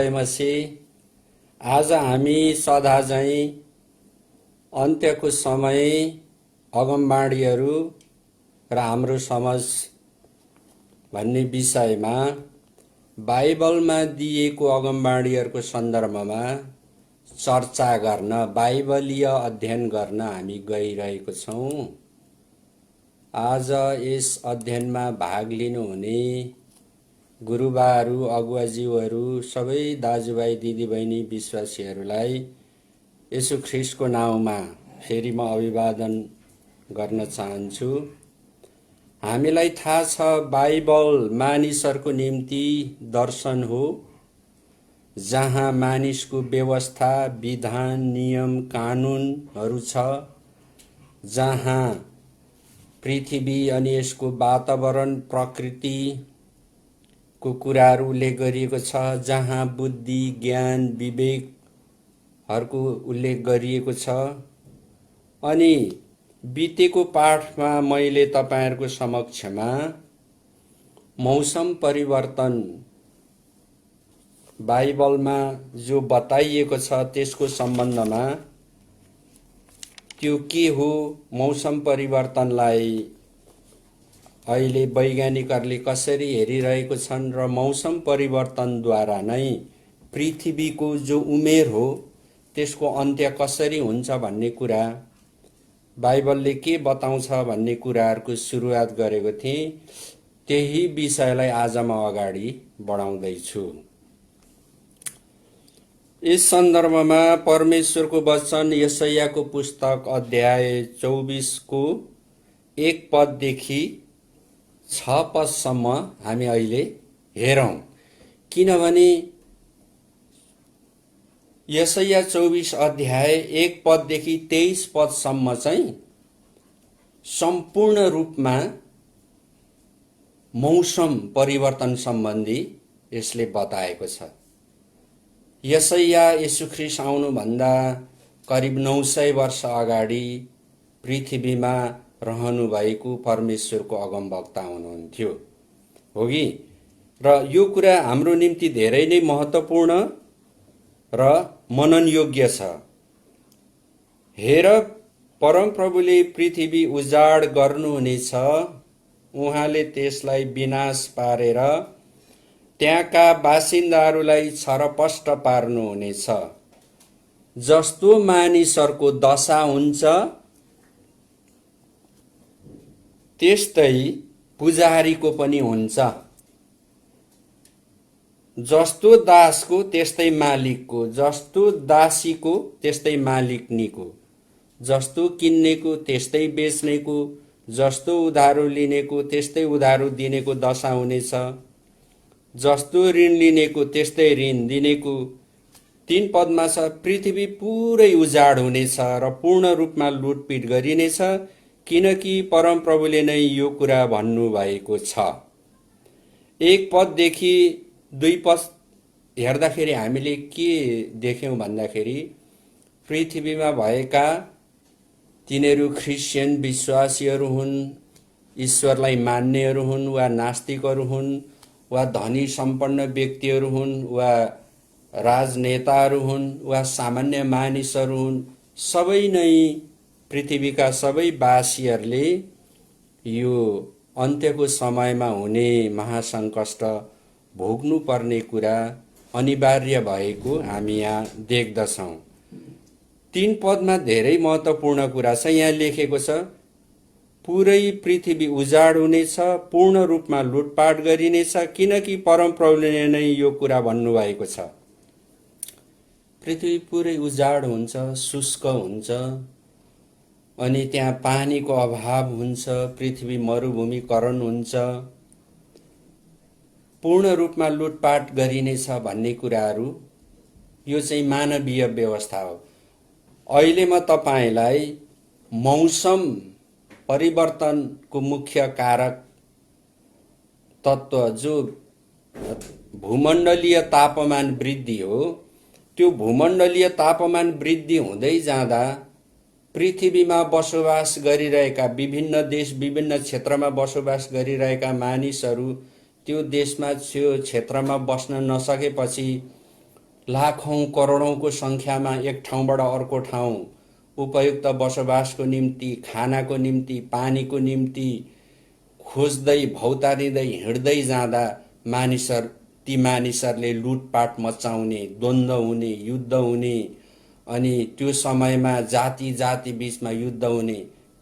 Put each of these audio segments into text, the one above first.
ईसाई मसीह। आज हामी सदा झैं अन्त्यको समय, अगमबाणीहरू र हाम्रो समझ भन्ने विषयमा बाइबलमा दिएको अगमबाणीहरूको सन्दर्भमा चर्चा गर्न, बाइबलीय अध्ययन गर्न हामी गइरहेको छौं। आज यस अध्ययनमा भाग लिनुहुने गुरुबाहरू, अगुवाज्यूहरू, सबै दाजुभाइ दिदीबहिनी विश्वासीहरूलाई येशू ख्रीष्टको नाउँमा फेरि म अभिवादन गर्न चाहन्छु। हामीलाई थाहा छ बाइबल मानिसहरूको निम्ति दर्शन हो, जहाँ मानिसको व्यवस्था, विधान, नियम, कानुनहरू छ, जहाँ पृथ्वी अनि यसको वातावरण, प्रकृतिको कुराहरू उल्लेख गरिएको छ, जहाँ बुद्धि, ज्ञान, विवेकहरूको उल्लेख गरिएको छ। अनि बितेको पाठमा मैले तपाईहरुको समक्षमा मौसम परिवर्तन बाइबलमा जो बताइएको छ त्यसको सम्बन्धमा, त्यो के हो, मौसम परिवर्तनलाई अहिले वैज्ञानिकहरूले कसरी हेरिरहेको छन् र मौसम परिवर्तनद्वारा नै पृथ्वीको जो उमेर हो त्यसको अन्त्य कसरी हुन्छ भन्ने कुरा, बाइबलले के बताउँछ भन्ने कुराहरूको सुरुवात गरेको थिएँ। त्यही विषयलाई आज म अगाडि बढाउँदैछु। यस सन्दर्भमा परमेश्वरको वचन यशायाको पुस्तक अध्याय 24 को 1 पददेखि 6 पदसम्म हामी अहिले हेरौं। किनभने यशाया 24 अध्याय 1 पददेखि 23 पदसम्म चाहिँ सम्पूर्ण रूपमा मौसम परिवर्तन सम्बन्धी यसले बताएको छ। यशाया येशू ख्रीष्ट आउनुभन्दा करिब 900 वर्ष अगाडि पृथ्वीमा रहनु भएको परमेश्वरको अगमवक्ता हुनुहुन्थ्यो, हो कि? र यो कुरा हाम्रो निम्ति धेरै नै महत्त्वपूर्ण र मनन योग्य छ। हेर, परमप्रभुले पृथ्वी उजाड गर्नुहुनेछ, उहाँले त्यसलाई विनाश पारेर त्यहाँका बासिन्दाहरूलाई छरपष्ट पार्नुहुनेछ। जस्तो मानिसहरूको दशा हुन्छ त्यस्तै पुजारीको पनि हुन्छ, जस्तो दासको त्यस्तै मालिकको, जस्तो दासीको त्यस्तै मालिकनीको, जस्तो किन्नेको त्यस्तै बेच्नेको, जस्तो उधारो लिनेको त्यस्तै उधारो दिनेको दशा हुनेछ, जस्तो ऋण लिनेको त्यस्तै ऋण दिनेको। 3 पदमा छ, पृथ्वी पुरै उजाड हुनेछ र पूर्ण रूपमा लुटपिट गरिनेछ, किनकि परमप्रभुले नै यो कुरा भन्नुभएको छ। 1 पददेखि 2 पद हेर्दाखेरि हामीले के देख्यौं भन्दाखेरि, पृथ्वीमा भएका तिनीहरू ख्रिस्चियन विश्वासीहरू हुन्, ईश्वरलाई मान्नेहरू हुन् वा नास्तिकहरू हुन्, वा धनी सम्पन्न व्यक्तिहरू हुन्, वा राजनेताहरू हुन्, वा सामान्य मानिसहरू हुन्, सबै नै पृथ्वीका सबै वासीहरूले यो अन्त्यको समयमा हुने महासङ्कट भोग्नु पर्ने कुरा अनिवार्य भएको हामी यहाँ देख्दछौँ। 3 पदमा धेरै महत्त्वपूर्ण कुरा छ। यहाँ लेखेको छ, पुरै पृथ्वी उजाड हुनेछ, पूर्ण रूपमा लुटपाट गरिनेछ, किनकि परमप्रभुले नै यो कुरा भन्नुभएको छ। पृथ्वी पुरै उजाड हुन्छ, शुष्क हुन्छ, अनि त्यहाँ पानीको अभाव हुन्छ, पृथ्वी मरुभूमिकरण हुन्छ, पूर्ण रूपमा लुटपाट गरिनेछ भन्ने कुराहरू यो चाहिँ मानवीय व्यवस्था हो। अहिले म तपाईलाई मौसम परिवर्तनको मुख्य कारक तत्व जो भूमण्डलीय तापमान वृद्धि हो, त्यो भूमण्डलीय तापमान वृद्धि हुँदै जाँदा पृथ्वीमा बसोबास गरिरहेका विभिन्न देश, विभिन्न क्षेत्रमा बसोबास गरिरहेका मानिसहरू त्यो देशमा त्यो क्षेत्रमा बस्न नसकेपछि लाखौं करोडौंको संख्यामा एक ठाउँबाट अर्को ठाउँ उपयुक्त बसोबासको निम्ति, खानाको निम्ति, पानीको निम्ति खोज्दै भौतारिँदै हिँड्दै जाँदा ती मानिसहरूले लुटपाट मचाउने, द्वन्द्व हुने, युद्ध हुने, अनि त्यो समयमा जाति जाति बीचमा युद्ध हुने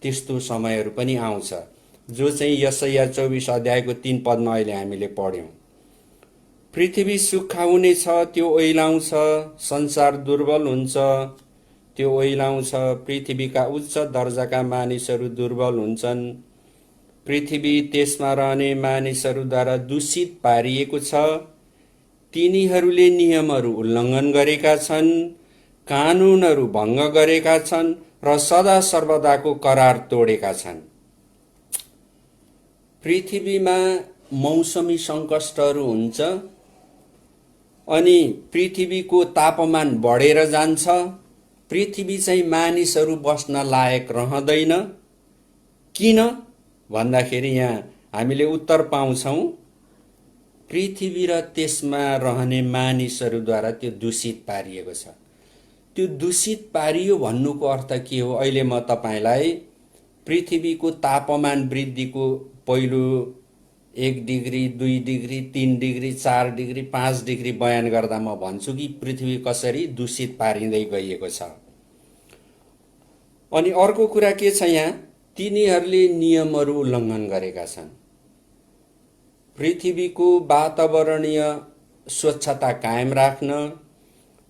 त्यस्तो समयहरू पनि आउँछ, जो चाहिँ यशाया 24 अध्यायको 3 पदमा अहिले हामीले पढ्यौं। पृथ्वी सुक्खा हुनेछ, त्यो ओइलाउँछ, संसार दुर्बल हुन्छ, त्यो ओइलाउँछ, पृथ्वीका उच्च दर्जाका मानिसहरू दुर्बल हुन्छन्, पृथ्वी त्यसमा रहने मानिसहरूद्वारा दूषित पारिएको छ, तिनीहरूले नियमहरू उल्लङ्घन गरेका छन्, कानुनहरू भङ्ग गरेका छन् र सदा सर्वदाको करार तोडेका छन्। पृथ्वीमा मौसमी सङ्कटहरू हुन्छ, अनि पृथ्वीको तापमान बढेर जान्छ, पृथ्वी चाहिँ मानिसहरू बस्न लायक रहँदैन। किन भन्दाखेरि यहाँ हामीले उत्तर पाउँछौँ, पृथ्वी र त्यसमा रहने मानिसहरूद्वारा त्यो दूषित पारिएको छ। त्यो दूषित पारियो भन्नुको अर्थ के हो? अहिले म तपाईलाई पृथ्वीको तापमान वृद्धिको पहिलो 1 degree, 2 degree, 3 degree, 4 degree, 5 degree बयान गर्दा म भन्छु कि पृथ्वी कसरी दूषित पारिँदै गइएको छ। अनि अर्को कुरा के छ यहाँ? तिनीहरूले नियमहरू उल्लङ्घन गरेका छन्। पृथ्वीको वातावरणीय स्वच्छता कायम राख्न,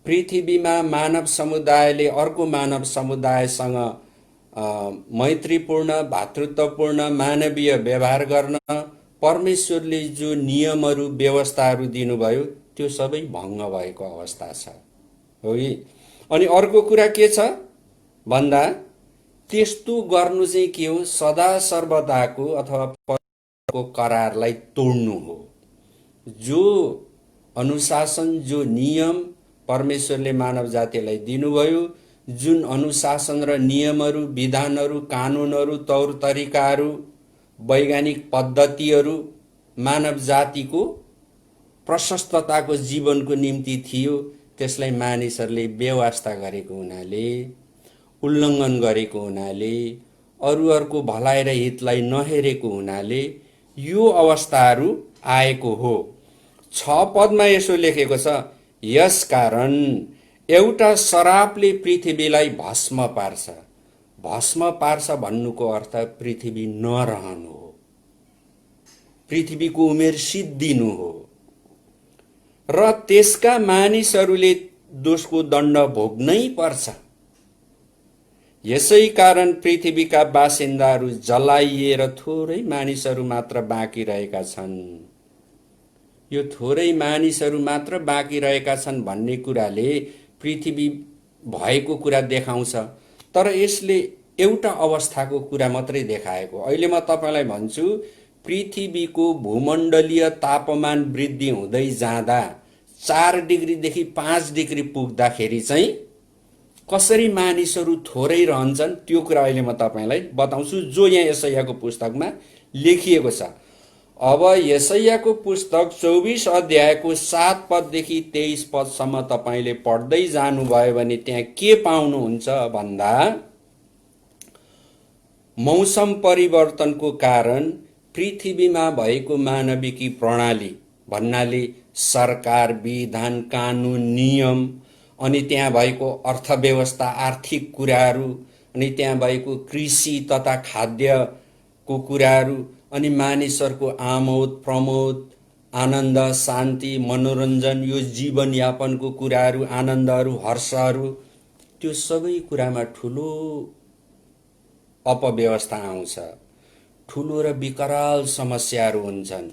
पृथ्वीमा मानव समुदायले अर्को मानव समुदायसँग मैत्रीपूर्ण, भातृत्वपूर्ण, मानवीय व्यवहार गर्न परमेश्वरले जो नियमहरू व्यवस्थाहरू दिनुभयो त्यो सबै भङ्ग भएको अवस्था छ, हो कि? अनि अर्को कुरा के छ भन्दा त्यस्तो गर्नु चाहिँ के हो? सदा सर्वदाको अथवा परमेश्वरको करारलाई तोड्नु हो। जो अनुशासन, जो नियम परमेश्वरले मानव जातिलाई दिनुभयो, जुन अनुशासन र नियमहरू, विधानहरू, कानुनहरू, तौर तरिकाहरू, वैज्ञानिक पद्धतिहरू मानव जातिको प्रशस्तताको जीवनको निम्ति थियो, त्यसलाई मानिसहरूले बेवास्ता गरेको हुनाले, उल्लङ्घन गरेको हुनाले, अरूहरूको भलाइ र हितलाई नहेरेको हुनाले यो अवस्थाहरू आएको हो। 6 पदमा यसो लेखेको छ, यसकारण एउटा शरापले पृथ्वीलाई भस्म पार्छ। भस्म पार्छ भन्नुको अर्थ पृथ्वी नरहनु हो, पृथ्वीको उमेर सिद्धिनु हो, र त्यसका मानिसहरूले दोषको दण्ड भोग्नै पर्छ। यसै कारण पृथ्वीका बासिन्दाहरू जलाइएर थोरै मानिसहरू मात्र बाँकी रहेका छन्। यो थोरै मानिसहरू मात्र बाँकी रहेका छन् भन्ने कुराले पृथ्वी भएको कुरा देखाउँछ, तर यसले एउटा अवस्थाको कुरा मात्रै देखाएको। अहिले म तपाईलाई भन्छु, पृथ्वीको भूमण्डलीय तापमान वृद्धि हुँदै जाँदा 4 डिग्रीदेखि 5 डिग्री पुग्दाखेरि चाहिँ कसरी मानिसहरू थोरै रहन्छन् त्यो कुरा अहिले म तपाईलाई बताउँछु, जो यहाँ यशायाको पुस्तकमा लेखिएको छ। अब यशायाको पुस्तक 24 अध्यायको 7 पददेखि 23 पदसम्म तपाईले पढ्दै जानुभयो भने त्यहाँ के पाउनुहुन्छ भन्दा, मौसम परिवर्तनको कारण पृथ्वीमा भएको मानविकी प्रणाली भन्नाले सरकार, विधान, कानुन, नियम, अनि त्यहाँ भएको अर्थव्यवस्था, आर्थिक कुराहरू, अनि त्यहाँ भएको कृषि तथा खाद्यको कुराहरू, अनि मानिसहरूको आमोद प्रमोद, आनन्द, शान्ति, मनोरञ्जन, यो जीवनयापनको कुराहरू, आनन्दहरू, हर्षहरू, त्यो सबै कुरामा ठुलो अपव्यवस्था आउँछ, ठुलो र विकराल समस्याहरू हुन्छन्।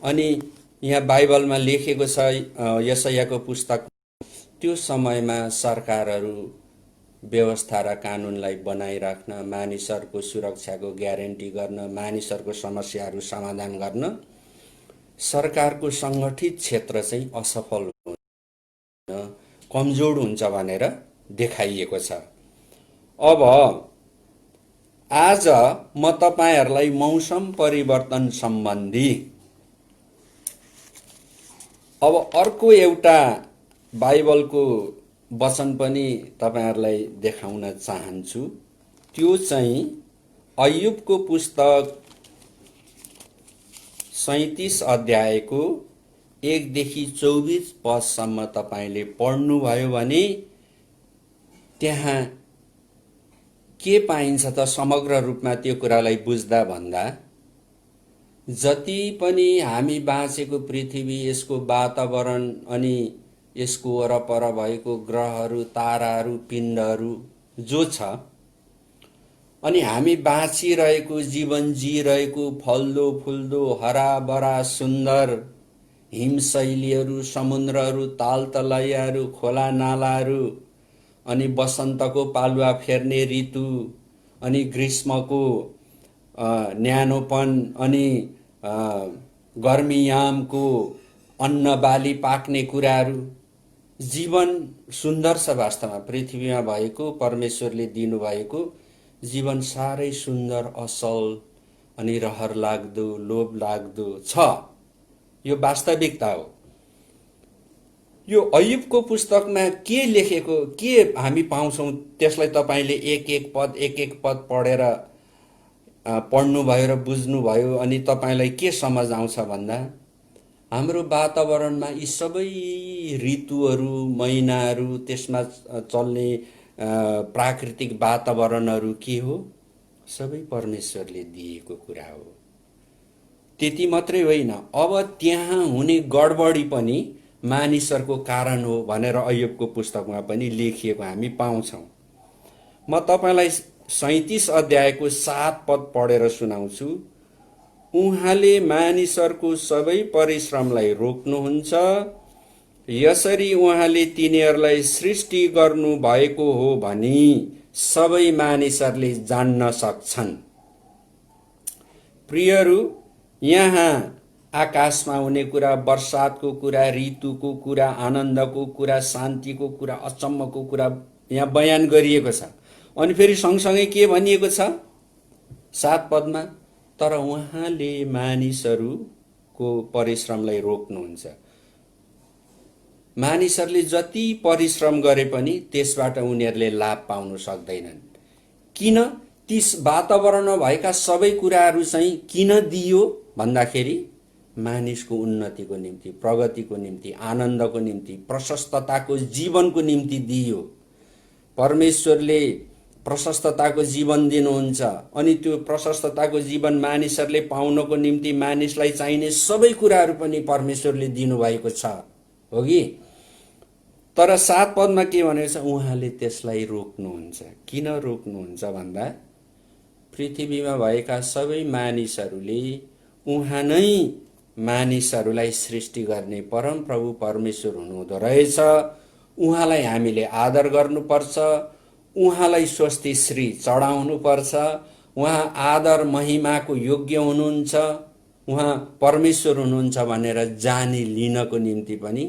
अनि यहाँ बाइबलमा लेखेको छ यशायाको पुस्तक, त्यो समयमा सरकारहरू व्यवस्था र कानुनलाई बनाइराख्न, मानिसहरूको सुरक्षाको ग्यारेन्टी गर्न, मानिसहरूको समस्याहरू समाधान गर्न सरकारको सङ्गठित क्षेत्र चाहिँ असफल हुन्छ, कमजोर हुन्छ भनेर देखाइएको छ। अब आज म तपाईहरूलाई मौसम परिवर्तन सम्बन्धी अब अर्को एउटा बाइबलको वचन पनि तपाईहरुलाई देखाउन चाहन्छु। त्यो चाहिँ अय्युबको पुस्तक 37 अध्यायको 1 देखि 24 पदसम्म तपाईले पढ्नुभयो भने त्यहाँ के पाइन्छ त समग्र रूपमा त्यो कुरालाई बुझ्दा भन्दा जति पनि हामी बाँचेको पृथ्वी, यसको वातावरण अनि यसको वरपर भएको ग्रहहरू, ताराहरू, पिण्डहरू जो छ अनि हामी बाँचिरहेको, जीवन जिरहेको, फल्दो फुल्दो हराभरा सुन्दर हिमशैलीहरू, समुद्रहरू, तालतलैयाहरू, खोला नालाहरू अनि वसन्तको पालुवा फेर्ने ऋतु अनि ग्रीष्मको न्यानोपन अनि गर्मीयामको अन्न बाली पाक्ने कुराहरू, जीवन सुन्दर छ। वास्तवमा पृथ्वीमा भएको परमेश्वरले दिनुभएको जीवन साह्रै सुन्दर, असल अनि रहर लाग्दो, लोभ लाग्दो छ। यो वास्तविकता हो। यो अय्युबको पुस्तकमा के लेखेको, के हामी पाउँछौं त्यसलाई तपाईले एक एक पद पढेर पढ्नुभयो र बुझ्नुभयो अनि तपाईलाई के समझ आउँछ भन्दा हाम्रो वातावरणमा यी सबै ऋतुहरू, महिनाहरू, त्यसमा चल्ने प्राकृतिक वातावरणहरू के हो? सबै परमेश्वरले दिएको कुरा हो। त्यति मात्रै होइन, अब त्यहाँ हुने गडबडी पनि मानिसहरूको कारण हो भनेर अय्युबको पुस्तकमा पनि लेखिएको हामी पाउँछौं। म तपाईलाई 37 अध्यायको 7 पद पढेर सुनाउँछु। उहाँले मानिसहरूको सबै परिश्रमलाई रोक्नुहुन्छ, यसरी उहाँले तिनीहरूलाई सृष्टि गर्नु भएको हो भनी सबै मानिसहरूले जान्न सक्छन्। प्रियहरू, यहाँ आकाशमा हुने कुरा, वर्षातको कुरा, ऋतुको कुरा, आनन्दको कुरा, शान्तिको कुरा, अचम्मको कुरा यहाँ बयान गरिएको छ। अनि फेरि सँगसँगै के भनिएको छ 7 पदमा? तर उहाँले मानिसहरूको परिश्रमलाई रोक्नुहुन्छ। मानिसहरूले जति परिश्रम गरे पनि त्यसबाट उनीहरूले लाभ पाउन सक्दैनन्। किन? तीस वातावरणमा भएका सबै कुराहरू चाहिँ किन दियो भन्दाखेरि मानिसको उन्नतिको निम्ति, प्रगतिको निम्ति, आनन्दको निम्ति, प्रशस्तताको जीवनको निम्ति दियो। परमेश्वरले प्रशस्तताको जीवन दिनुहुन्छ अनि त्यो प्रशस्तताको जीवन मानिसहरूले पाउनको निम्ति मानिसलाई चाहिने सबै कुराहरू पनि परमेश्वरले दिनुभएको छ, हो कि? तर 7 पदमा के भनेको छ? उहाँले त्यसलाई रोक्नुहुन्छ। किन रोक्नुहुन्छ भन्दा पृथ्वीमा भएका सबै मानिसहरूले उहाँ नै मानिसहरूलाई सृष्टि गर्ने परम प्रभु परमेश्वर हुनुहुँदो रहेछ। उहाँलाई हामीले आदर गर्नुपर्छ, उहाँलाई स्वस्ति श्री चढाउनुपर्छ। उहाँ आदर महिमाको योग्य हुनुहुन्छ, उहाँ परमेश्वर हुनुहुन्छ भनेर जानी लिनको निम्ति पनि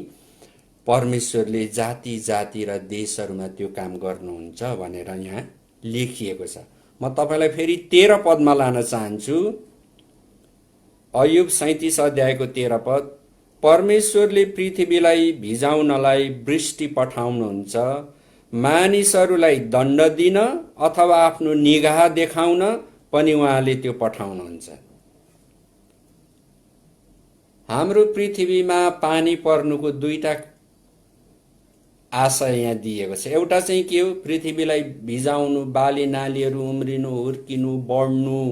परमेश्वरले जाति जाति र देशहरूमा त्यो काम गर्नुहुन्छ भनेर यहाँ लेखिएको छ। म तपाईलाई फेरि 13 पदमा लान चाहन्छु। अय्युब 37 अध्यायको 13 पद। परमेश्वरले पृथ्वीलाई भिजाउनलाई वृष्टि पठाउनुहुन्छ, मानिसहरूलाई दण्ड दिन अथवा आफ्नो निगाह देखाउन पनि उहाँले त्यो पठाउनुहुन्छ। हाम्रो पृथ्वीमा पानी पर्नुको दुईटा आशा यहाँ दिएको छ। एउटा चाहिँ के हो? पृथ्वीलाई भिजाउनु, बाली नालीहरू उम्रिनु, हुर्किनु, बढ्नु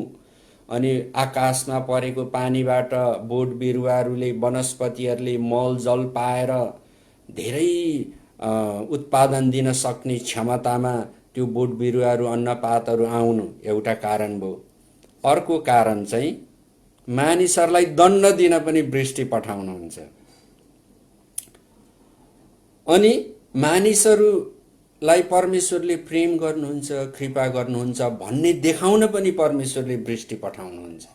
अनि आकाशमा परेको पानीबाट बोट बिरुवाहरूले, वनस्पतिहरूले मल जल पाएर धेरै उत्पादन दिन सक्ने क्षमतामा त्यो बोट बिरुवाहरू, अन्नपातहरू आउनु एउटा कारण भयो। अर्को कारण चाहिँ मानिसहरूलाई दण्ड दिन पनि वृष्टि पठाउनुहुन्छ अनि मानिसहरूलाई परमेश्वरले प्रेम गर्नुहुन्छ, कृपा गर्नुहुन्छ भन्ने देखाउन पनि परमेश्वरले वृष्टि पठाउनुहुन्छ।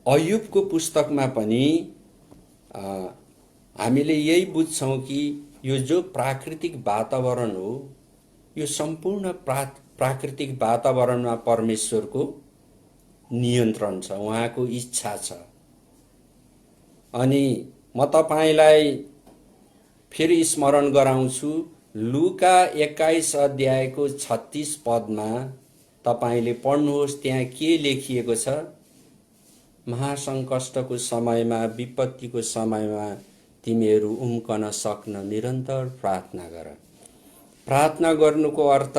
अय्युबको पुस्तकमा पनि हामीले यही बुझ्छौं कि यो जो प्राकृतिक वातावरण हो, यो सम्पूर्ण प्राकृतिक वातावरणमा परमेश्वरको नियन्त्रण छ, उहाँको इच्छा छ। अनि म तपाईलाई फेरि स्मरण गराउँछु, लुका 21 अध्यायको 36 पदमा तपाईले पढ्नुहोस्, त्यहाँ के लेखिएको छ? महासङ्कष्टको समयमा, विपत्तिको समयमा तिमीहरू उम्कन सक्न निरन्तर प्रार्थना गर। प्रार्थना गर्नुको अर्थ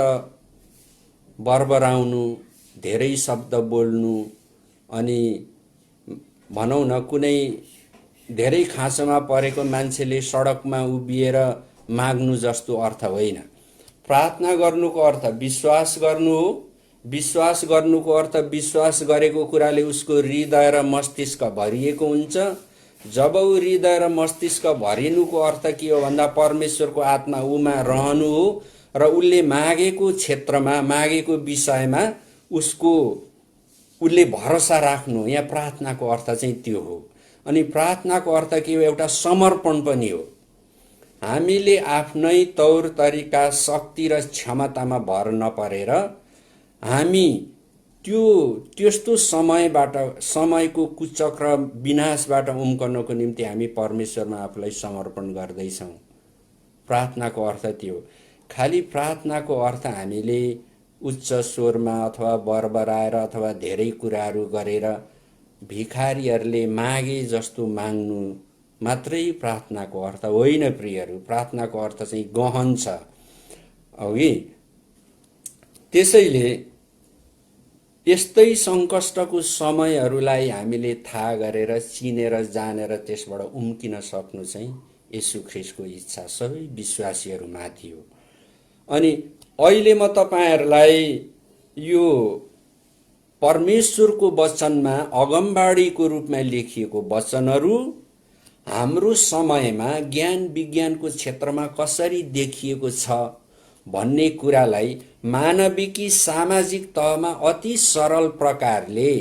बरबराउनु, धेरै शब्द बोल्नु, अनि भनौँ न कुनै धेरै खाँचोमा परेको मान्छेले सडकमा उभिएर माग्नु जस्तो अर्थ होइन। प्रार्थना गर्नुको अर्थ विश्वास गर्नु हो। विश्वास गर्नुको अर्थ विश्वास गरेको कुराले उसको हृदय र मस्तिष्क भरिएको हुन्छ। जब ऊ हृदय र मस्तिष्क भरिनुको अर्थ के हो भन्दा परमेश्वरको आत्मा उमा रहनु हो र उसले मागेको क्षेत्रमा, मागेको विषयमा उसले भरोसा राख्नु। यहाँ प्रार्थनाको अर्थ चाहिँ त्यो हो। अनि प्रार्थनाको अर्थ के हो? एउटा समर्पण पनि हो। हामीले आफ्नै तौर तरिका, शक्ति र क्षमतामा भर नपरेर हामी त्यस्तो समयको कुचक्र विनाशबाट उम्कनको निम्ति हामी परमेश्वरमा आफूलाई समर्पण गर्दैछौँ। प्रार्थनाको अर्थ त्यो। खाली प्रार्थनाको अर्थ हामीले उच्च स्वरमा अथवा बरबराएर अथवा धेरै कुराहरू गरेर भिखारीहरूले मागे जस्तो माग्नु मात्रै प्रार्थनाको अर्थ होइन प्रियहरू। प्रार्थनाको अर्थ चाहिँ गहन छ अघि। त्यसैले यस्तै सङ्कष्टको समयहरूलाई हामीले थाहा गरेर, चिनेर, जानेर त्यसबाट उम्किन सक्नु चाहिँ येशू ख्रीष्टको इच्छा सबै विश्वासीहरूमाथि हो। अनि अहिले म तपाईहरूलाई यो परमेश्वरको वचनमा अगमबाडीको रूपमा लेखिएको वचनहरू हाम्रो समयमा ज्ञान विज्ञानको क्षेत्रमा कसरी देखिएको छ भन्ने कुरालाई मानविकी सामाजिक तहमा अति सरल प्रकारले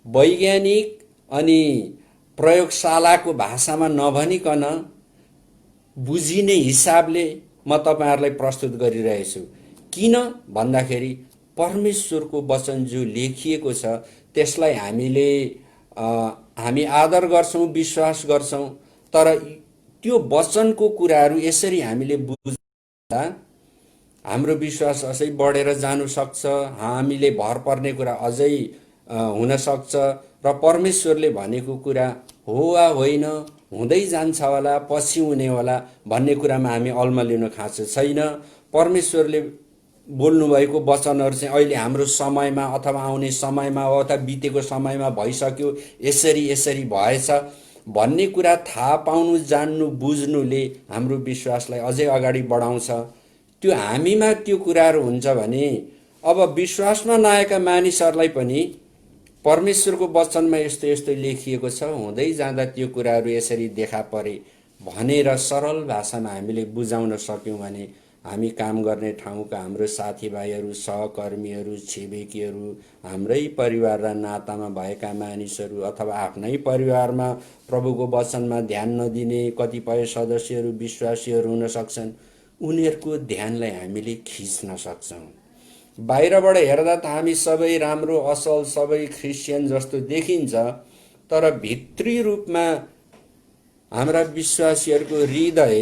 वैज्ञानिक अनि प्रयोगशालाको भाषामा नभनिकन बुझिने हिसाबले म तपाईहरुलाई प्रस्तुत गरिरहेछु। किन भन्दाखेरि परमेश्वरको वचन जो लेखिएको छ त्यसलाई हामी आदर गर्छौं, विश्वास गर्छौं, तर त्यो वचनको कुराहरू यसरी हामीले बुझ्दा हाम्रो विश्वास अझै बढेर जानु सक्छ, हामीले भर पर्ने कुरा अझै हुन सक्छ र परमेश्वरले भनेको कुरा हो वा होइन, हुँदै जान्छ होला, पछि हुने होला भन्ने कुरामा हामी अल्मलिन खाँचो छैन। परमेश्वरले बोल्नु भएको वचनहरू चाहिँ अहिले हाम्रो समयमा अथवा आउने समयमा अथवा बितेको समयमा भइसक्यो, यसरी भएछ भन्ने कुरा थाहा पाउनु, जान्नु, बुझ्नुले हाम्रो विश्वासलाई अझै अगाडि बढाउँछ। त्यो हामीमा त्यो कुराहरू हुन्छ भने अब विश्वासमा नआएका मानिसहरूलाई पनि परमेश्वरको वचनमा यस्तो यस्तो लेखिएको छ, हुँदै जाँदा त्यो कुराहरू यसरी देखा परे भनेर सरल भाषामा हामीले बुझाउन सक्यौं भने हामी काम गर्ने ठाउँका हाम्रो साथीभाइहरू, सहकर्मीहरू, छिमेकीहरू, हाम्रै परिवार र नातामा भएका मानिसहरू अथवा आफ्नै परिवारमा प्रभुको वचनमा ध्यान नदिने कतिपय सदस्यहरू, विश्वासीहरू हुन सक्छन्। उनीहरूको ध्यानलाई हामीले खिच्न सक्छौं। बाहिरबाट हेर्दा त हामी सबै राम्रो, असल, सबै ख्रिस्चियन जस्तो देखिन्छ, तर भित्री रूपमा हाम्रा विश्वासीहरूको हृदय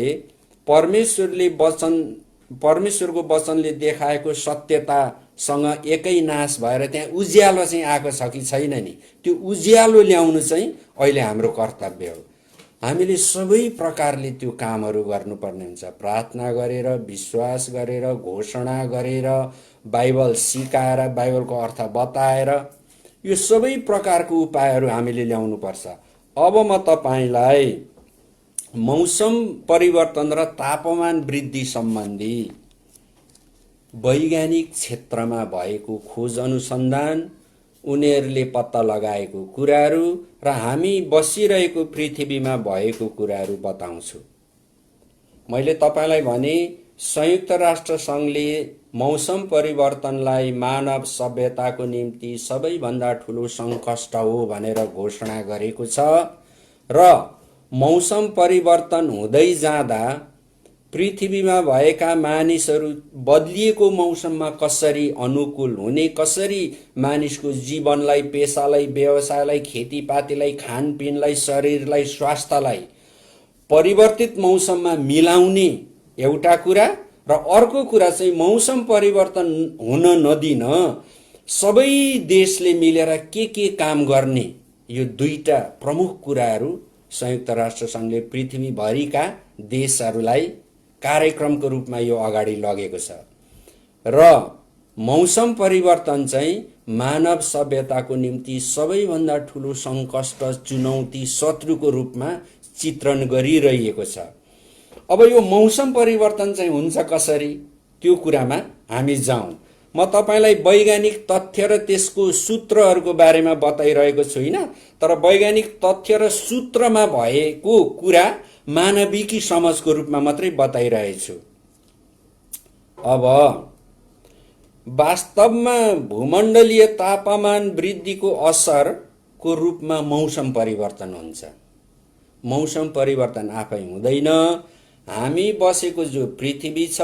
परमेश्वरको वचनले देखाएको सत्यतासँग एकै नाश भएर त्यहाँ उज्यालो चाहिँ आएको छ कि छैन नि, त्यो उज्यालो ल्याउनु चाहिँ अहिले हाम्रो कर्तव्य हो। हामीले सबै प्रकारले त्यो कामहरू गर्नुपर्ने हुन्छ। प्रार्थना गरेर, विश्वास गरेर, घोषणा गरेर, बाइबल सिकाएर, बाइबलको अर्थ बताएर, यो सबै प्रकारको उपायहरू हामीले ल्याउनु पर्छ। अब म तपाईलाई मौसम परिवर्तन र तापमान वृद्धि सम्बन्धी वैज्ञानिक क्षेत्रमा भएको खोज अनुसन्धान, उनीहरूले पत्ता लगाएको कुराहरू र हामी बसिरहेको पृथ्वीमा भएको कुराहरू बताउँछु। मैले तपाईलाई भने संयुक्त राष्ट्र संघले मौसम परिवर्तनलाई मानव सभ्यताको निम्ति सबैभन्दा ठूलो संकष्ट हो भनेर घोषणा गरेको छ र मौसम परिवर्तन हुँदै जाँदा पृथ्वीमा भएका मानिसहरू बदलिएको मौसममा कसरी अनुकूल हुने, कसरी मानिसको जीवनलाई, पेशालाई, व्यवसायलाई, खेतीपातीलाई, खानपिनलाई, शरीरलाई, स्वास्थ्यलाई परिवर्तित मौसममा मिलाउने एउटा कुरा र अर्को कुरा चाहिँ मौसम परिवर्तन हुन नदिन सबै देशले मिलेर के काम गर्ने, यो दुईटा प्रमुख कुराहरू संयुक्त राष्ट्र सङ्घले पृथ्वीभरिका देशहरूलाई कार्यक्रमको रूपमा यो अगाडि लगेको छ। र मौसम परिवर्तन चाहिँ मानव सभ्यताको निम्ति सबैभन्दा ठुलो सङ्कष्ट, चुनौती, शत्रुको रूपमा चित्रण गरिरहेको छ। अब यो मौसम परिवर्तन चाहिँ हुन्छ कसरी, त्यो कुरामा हामी जाउँ। म तपाईलाई वैज्ञानिक तथ्य र त्यसको सूत्रहरूको बारेमा बताइरहेको छुइनँ, तर वैज्ञानिक तथ्य र सूत्रमा भएको कुरा मानविकी समझको रूपमा मात्रै बताइरहेछु। अब वास्तवमा भूमण्डलीय तापमान वृद्धिको असरको रूपमा मौसम परिवर्तन हुन्छ। मौसम परिवर्तन आफै हुँदैन, हामी बसेको जो पृथ्वी छ,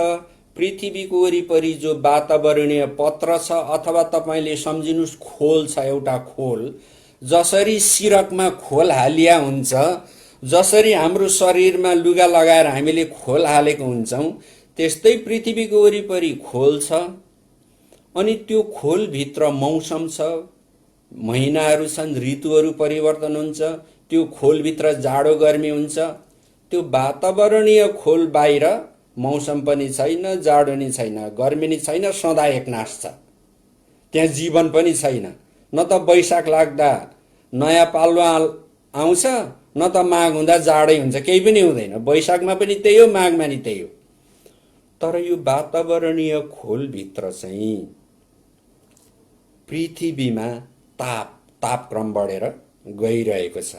पृथ्वीको वरिपरि जो वातावरणीय पत्र छ अथवा तपाईले सम्झिनुस् खोल छ, एउटा खोल, जसरी सिरकमा खोल हालिया हुन्छ, जसरी हाम्रो शरीरमा लुगा लगाएर हामीले खोल हालेको हुन्छौं, त्यस्तै पृथ्वीको वरिपरि खोल छ। अनि त्यो खोलभित्र मौसम छ, महिनाहरू छन्, ऋतुहरू परिवर्तन हुन्छ, त्यो खोलभित्र जाडो गर्मी हुन्छ। त्यो वातावरणीय खोल बाहिर मौसम पनि छैन, जाडो नि छैन, गर्मी नि छैन, सदा एकनाश छ। त्यहाँ जीवन पनि छैन। न त वैशाख लाग्दा नयाँ पालुवा आउँछ, न त माघ हुँदा जाडै हुन्छ, केही पनि हुँदैन। वैशाखमा पनि त्यही हो, माघमा नि त्यही हो। तर यो वातावरणीय खोलभित्र चाहिँ पृथ्वीमा तापक्रम बढेर गइरहेको छ।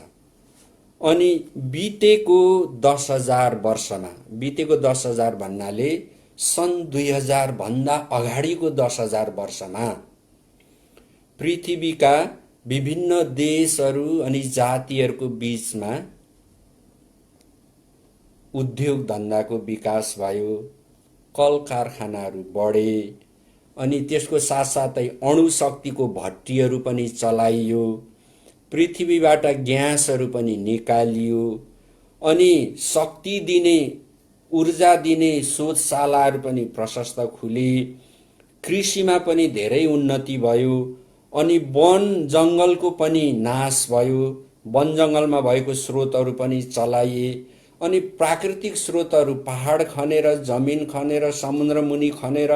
अनि बितेको 10,000 वर्षमा, बितेको 10,000 भन्नाले सन् 2000 भन्दा अगाडिको 10,000 वर्षमा पृथ्वीका विभिन्न देशहरू अनि जातिहरूको बीचमा उद्योग धन्दाको विकास भयो, कल कारखानाहरू बढे, अनि त्यसको साथसाथै अणुशक्तिको भट्टीहरू पनि चलाइयो, पृथ्वीबाट ग्यासहरू पनि निकालियो, अनि शक्ति दिने, ऊर्जा दिने शोधशालाहरू पनि प्रशस्त खुले, कृषिमा पनि धेरै उन्नति भयो, अनि वन जङ्गलको पनि नाश भयो, वन जङ्गलमा भएको स्रोतहरू पनि चलाइए, अनि प्राकृतिक स्रोतहरू पहाड खनेर, जमिन खनेर, समुद्र मुनि खनेर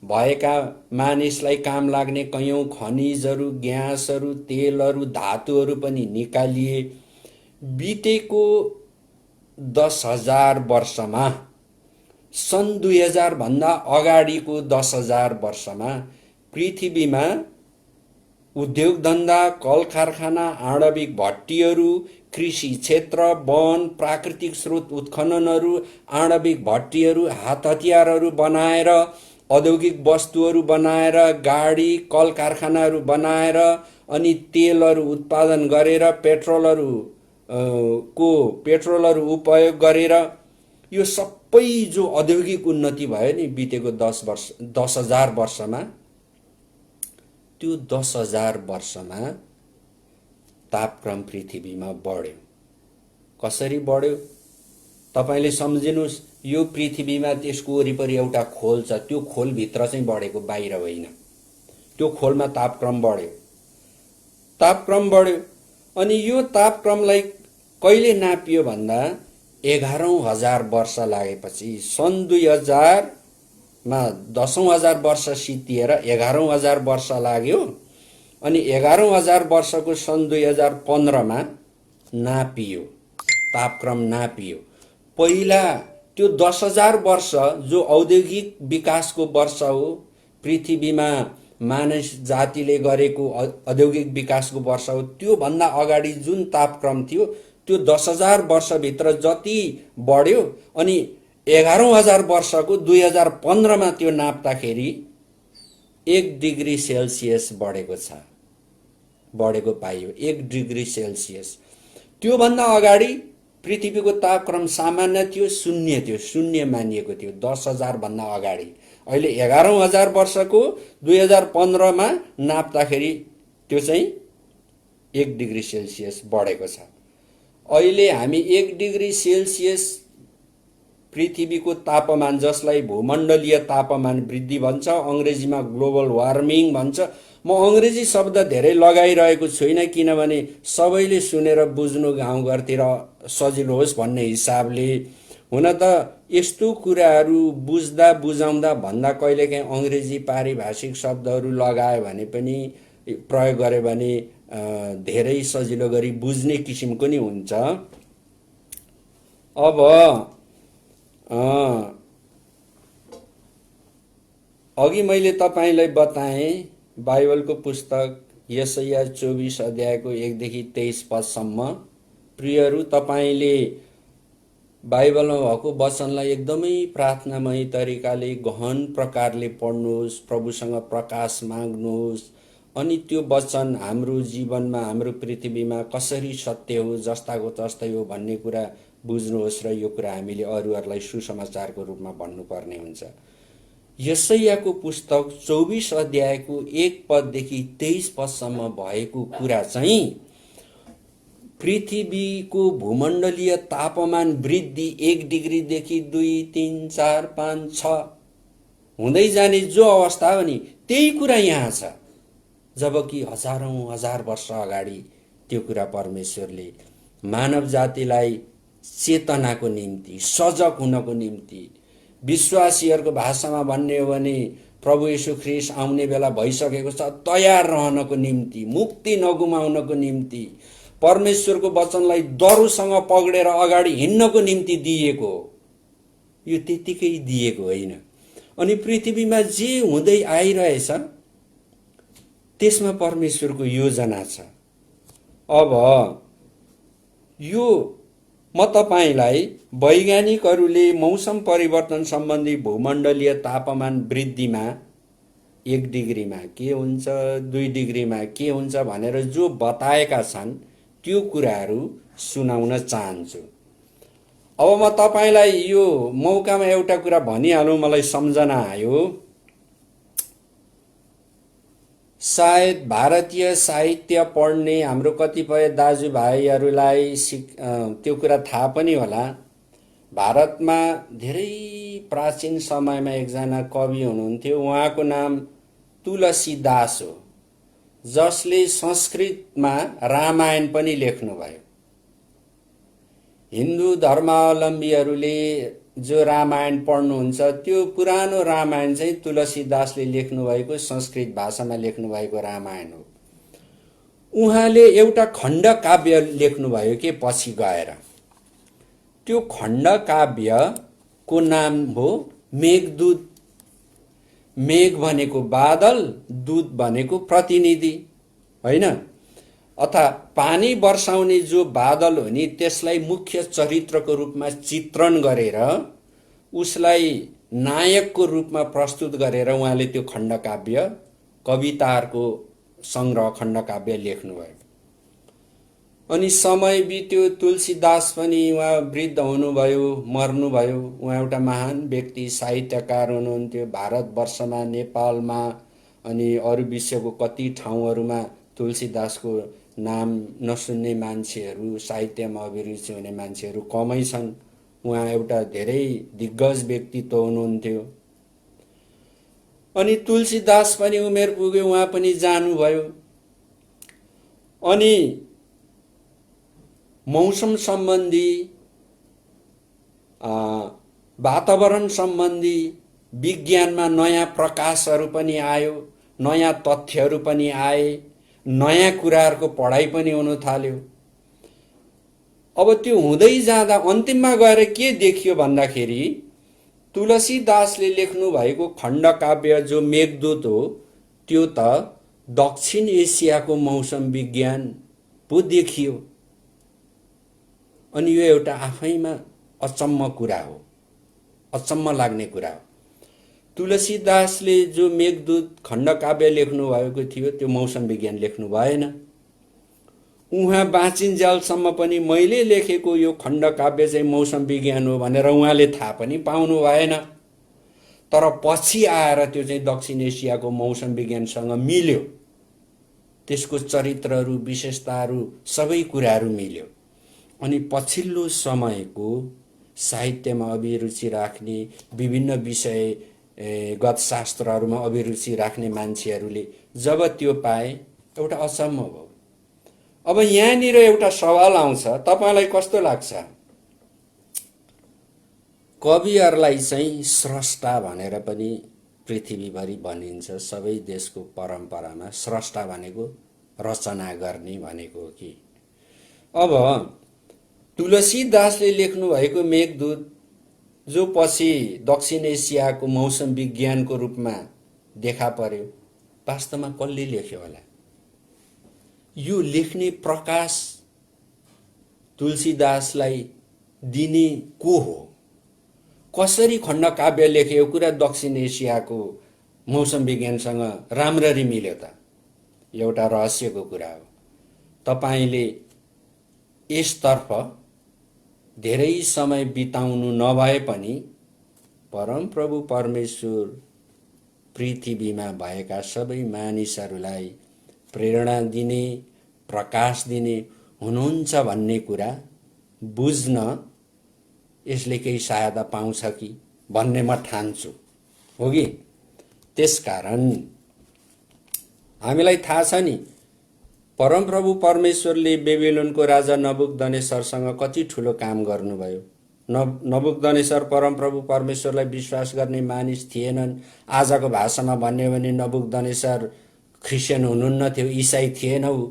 भएका मानिसलाई काम लाग्ने कयौं खनिजहरू, ग्यासहरू, तेलहरू, धातुहरू पनि निकालिए। बितेको 10,000 वर्षमा, सन् 2000 भन्दा अगाडिको 10,000 वर्षमा पृथ्वीमा उद्योग धन्दा, कल कारखाना, आणविक भट्टीहरू, कृषि क्षेत्र, वन, प्राकृतिक स्रोत उत्खननहरू, आणविक भट्टीहरू, हात हतियारहरू बनाएर, औद्योगिक वस्तुहरू बनाएर, गाडी, कल कारखानाहरू बनाएर, अनि तेलहरू उत्पादन गरेर, पेट्रोलहरू उपयोग गरेर, यो सबै जो औद्योगिक उन्नति भयो नि बितेको 10,000 वर्षमा, त्यो 10,000 वर्षमा तापक्रम पृथ्वीमा बढ्यो। कसरी बढ्यो तपाईले सम्झिनुस्। यो पृथ्वीमा त्यसको वरिपरि एउटा खोल छ, त्यो खोलभित्र चाहिँ बढेको, बाहिर होइन। त्यो खोलमा तापक्रम बढ्यो, तापक्रम बढ्यो। अनि यो तापक्रमलाई कहिले नापियो भन्दा 11,000 वर्ष लागेपछि सन् 2000 मा 10,000 वर्ष सिद्धिएर 11,000 वर्ष लाग्यो। अनि 11,000 वर्षको सन् 2015 मा नापियो, तापक्रम नापियो। पहिला त्यो 10,000 वर्ष जो औद्योगिक विकासको वर्ष हो, पृथ्वीमा मानव जातिले गरेको औद्योगिक विकासको वर्ष हो, त्यो भन्दा अगाडि जुन तापक्रम थियो त्यो 10,000 वर्षभित्र जति बढ्यो, अनि 11,000 वर्षको 2015 मा त्यो नाप्दाखेरि 1 डिग्री सेल्सियस बढेको छ, बढेको पाइयो 1 डिग्री सेल्सियस। त्यो भन्दा अगाडि पृथ्वीको तापक्रम सामान्य थियो, शून्य थियो, शून्य मानिएको थियो 10,000 भन्दा अगाडि। अहिले 11,000 वर्षको 2015 मा नाप्दाखेरि त्यो चाहिँ 1 डिग्री सेल्सियस बढेको छ। अहिले हामी 1 डिग्री सेल्सियस पृथ्वीको तापमान, जसलाई भूमण्डलीय तापमान वृद्धि भन्छ, अङ्ग्रेजीमा ग्लोबल वार्मिङ भन्छ। म अङ्ग्रेजी शब्द धेरै लगाइरहेको छुइनँ, किनभने सबैले सुनेर बुझ्नु गाउँघरतिर सजिलो होस् भन्ने हिसाबले। हुन त यस्तो कुराहरू बुझ्दा बुझाउँदा भन्दा कहिलेकाहीँ अङ्ग्रेजी पारिभाषिक शब्दहरू लगायो भने पनि, प्रयोग गरे भने धेरै सजिलो गरी बुझ्ने किसिमको नि हुन्छ। अब अघि मैले तपाईँलाई बताएँ बाइबलको पुस्तक यशाया 24 अध्यायको 1 देखि 23 पदसम्म। प्रियहरू, तपाईँले बाइबलमा भएको वचनलाई एकदमै प्रार्थनामय तरिकाले गहन प्रकारले पढ्नुहोस्, प्रभुसँग प्रकाश माग्नुहोस्, अनि त्यो वचन हाम्रो जीवनमा, हाम्रो पृथ्वीमा कसरी सत्य हो, जस्ताको तस्तै हो भन्ने कुरा बुझ्नुहोस्, र यो कुरा हामीले अरूहरूलाई सुसमाचारको रूपमा भन्नुपर्ने हुन्छ। यशायाको पुस्तक 24 अध्यायको 1 पददेखि 23 पदसम्म भएको कुरा चाहिँ पृथ्वीको भूमण्डलीय तापमान वृद्धि 1 डिग्रीदेखि 2, 3, 4, 5, 6 हुँदै जाने जो अवस्था हो नि, त्यही कुरा यहाँ छ। जबकि हजारौं हजार वर्ष अगाडि त्यो कुरा परमेश्वरले मानव जातिलाई चेतनाको निम्ति, सजग हुनको निम्ति, विश्वासीहरूको भाषामा भन्ने हो भने प्रभु येशू ख्रीष्ट आउने बेला भइसकेको छ, तयार रहनको निम्ति, मुक्ति नगुमाउनको निम्ति, परमेश्वरको वचनलाई दरुसँग पक्रेर अगाडि हिँड्नको निम्ति दिएको हो। यो त्यतिकै दिएको होइन। अनि पृथ्वीमा जे हुँदै आइरहेछ त्यसमा परमेश्वरको योजना छ। अब यो म तपाईलाई वैज्ञानिकहरूले मौसम परिवर्तन सम्बन्धी भूमण्डलीय तापमान वृद्धिमा 1 डिग्रीमा के हुन्छ, 2 डिग्रीमा के हुन्छ भनेर जो बताएका छन् त्यो कुराहरू सुनाउन चाहन्छु। अब म तपाईलाई यो मौकामा एउटा कुरा भनिहालौँ, मलाई सम्झना आयो। सायद भारतीय साहित्य पढ्ने हाम्रो कतिपय दाजुभाइहरूलाई त्यो कुरा थाहा पनि होला। भारतमा धेरै प्राचीन समयमा एकजना कवि हुनुहुन्थ्यो, उहाँको नाम तुलसीदास हो, जसले संस्कृतमा रामायण पनि लेख्नुभयो। हिन्दू धर्मावलम्बीहरूले जो रामायण पढ्नुहुन्छ त्यो पुरानो रामायण चाहिँ तुलसीदासले लेख्नुभएको, संस्कृत भाषामा लेख्नुभएको रामायण हो। उहाँले एउटा खण्ड काव्य लेख्नुभयो के पछि गएर। त्यो खण्ड काव्यको नाम हो मेघदूत। मेघ भनेको बादल, दूत भनेको प्रतिनिधि होइन, अथवा पानी वर्षाउने जो बादल हो नि, त्यसलाई मुख्य चरित्रको रूपमा चित्रण गरेर उसलाई नायकको रूपमा प्रस्तुत गरेर उहाँले त्यो खण्डकाव्य, कविताहरूको संग्रह खण्डकाव्य लेख्नुभयो। अनि समय बित्यो, तुलसीदास पनि उहाँ वृद्ध हुनुभयो, मर्नुभयो। उहाँ एउटा महान व्यक्ति, साहित्यकार हुनुहुन्थ्यो। भारतवर्षमा, नेपालमा अनि अरू विश्वको कति ठाउँहरूमा तुलसीदासको नाम नसुन्ने मान्छेहरू, साहित्यमा अभिरुचि हुने मान्छेहरू कमै छन्। उहाँ एउटा धेरै दिग्गज व्यक्तित्व हुनुहुन्थ्यो। अनि तुलसीदास पनि उमेर पुग्यो, उहाँ पनि जानुभयो। अनि मौसम सम्बन्धी, वातावरण सम्बन्धी विज्ञानमा नयाँ प्रकाशहरू पनि आयो, नयाँ तथ्यहरू पनि आए, नयाँ कुराहरूको पढाइ पनि हुन थाल्यो। अब त्यो हुँदै जाँदा अन्तिममा गएर के देखियो भन्दाखेरि तुलसीदासले लेख्नु भएको खण्डकाव्य जो मेघदूत हो, त्यो त दक्षिण एसियाको मौसम विज्ञान पो देखियो। अनि यो एउटा आफैमा अचम्म कुरा हो, अचम्म लाग्ने कुरा हो। तुलसीदासले जो मेघदूत खण्डकाव्य लेख्नु भएको थियो त्यो मौसम विज्ञान लेख्नु भएन। उहाँ बाँचिन्जेलसम्म पनि मैले लेखेको यो खण्डकाव्य चाहिँ मौसम विज्ञान हो भनेर उहाँले थाहा पनि पाउनु भएन। तर पछि आएर त्यो चाहिँ दक्षिण एसियाको मौसम विज्ञानसँग मिल्यो, त्यसको चरित्रहरू, विशेषताहरू, सबै कुराहरू मिल्यो। अनि पछिल्लो समयको साहित्यमा अभिरुचि राख्ने, विभिन्न विषयगत शास्त्रहरूमा अभिरुचि राख्ने मान्छेहरूले जब त्यो पाए एउटा अचम्म भयो। अब यहाँनिर एउटा सवाल आउँछ, तपाईलाई कस्तो लाग्छ? कविहरूलाई चाहिँ स्रष्टा भनेर पनि पृथ्वीभरि भनिन्छ। सबै देशको परम्परामा स्रष्टा भनेको रचना गर्ने भनेको हो कि। अब तुलसीदासले लेख्नु भएको मेघदूत, जो पछि दक्षिण एसियाको मौसम विज्ञानको रूपमा देखा पर्यो, वास्तवमा कसले लेख्यो होला? यो लेख्ने प्रकाश तुलसीदासलाई दिने को हो? कसरी खण्डकाव्य लेख्यो? कुरा दक्षिण एसियाको मौसम विज्ञानसँग राम्ररी मिल्यो त? एउटा रहस्यको कुरा हो। तपाईले यसतर्फ धेरै समय बिताउनु नभए पनि परमप्रभु परमेश्वर पृथ्वीमा भएका सबै मानिसहरूलाई प्रेरणा दिने, प्रकाश दिने हुनुहुन्छ भन्ने कुरा बुझ्न यसले केही सहायता पाउँछ कि भन्ने म ठान्छु, हो कि? त्यसकारण हामीलाई थाहा छ नि, परमप्रभु परमेश्वरले बेबिलोनको राजा नबुकदनेस्सरसँग कति ठुलो काम गर्नुभयो। नबुकदनेस्सर परमप्रभु परमेश्वरलाई विश्वास गर्ने मानिस थिएनन्। आजको भाषामा भन्यो भने नबुकदनेस्सर ख्रिस्चियन हुनुहुन्न थियो, इसाई थिएन ऊ।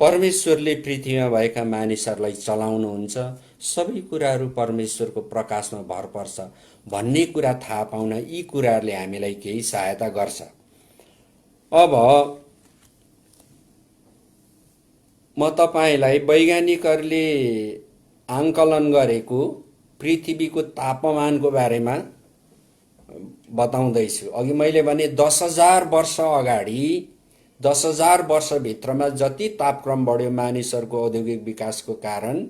परमेश्वरले पृथ्वीमा भएका मानिसहरूलाई चलाउनुहुन्छ, सबै कुराहरू परमेश्वरको प्रकाशमा भर पर्छ भन्ने कुरा थाहा पाउन यी कुराहरूले हामीलाई केही सहायता गर्छ। अब म तपाईलाई वैज्ञानिकहरूले आंकलन गरेको पृथ्वीको तापमानको बारेमा बताउँदैछु। अघि मैले भने 10,000 वर्ष अगाडि, 10,000 वर्षभित्रमा जति तापक्रम बढ्यो मानिसहरूको औद्योगिक विकासको कारण,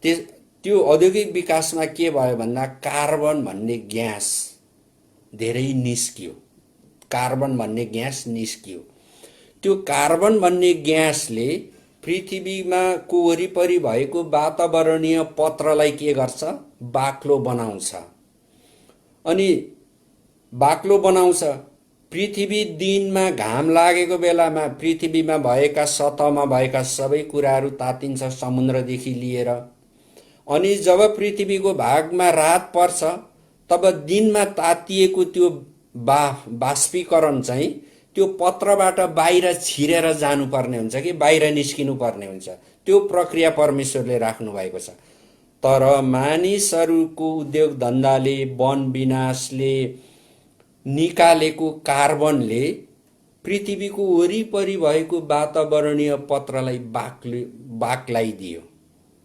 त्यो औद्योगिक विकासमा के भयो भन्दा कार्बन भन्ने ग्यास धेरै निस्कियो। कार्बन भन्ने ग्यास निस्कियो। त्यो कार्बन भन्ने ग्यासले पृथ्वीमा को वरिपरि भएको वातावरणीय पत्रलाई के गर्छ? बाक्लो बनाउँछ। अनि बाक्लो बनाउँछ। पृथ्वी दिनमा घाम लागेको बेलामा पृथ्वीमा भएका सतहमा भएका सबै कुराहरू तातिन्छ, समुद्रदेखि लिएर। अनि जब पृथ्वीको भागमा रात पर्छ तब दिनमा तातिएको त्यो बाष्पीकरण चाहिँ त्यो पत्रबाट बाहिर छिरेर जानुपर्ने हुन्छ कि बाहिर निस्किनु पर्ने हुन्छ। त्यो प्रक्रिया परमेश्वरले राख्नु भएको छ। तर मानिसहरूको उद्योग धन्दाले, वन विनाशले निकालेको कार्बनले पृथ्वीको वरिपरि भएको वातावरणीय पत्रलाई बाक्लाइदियो।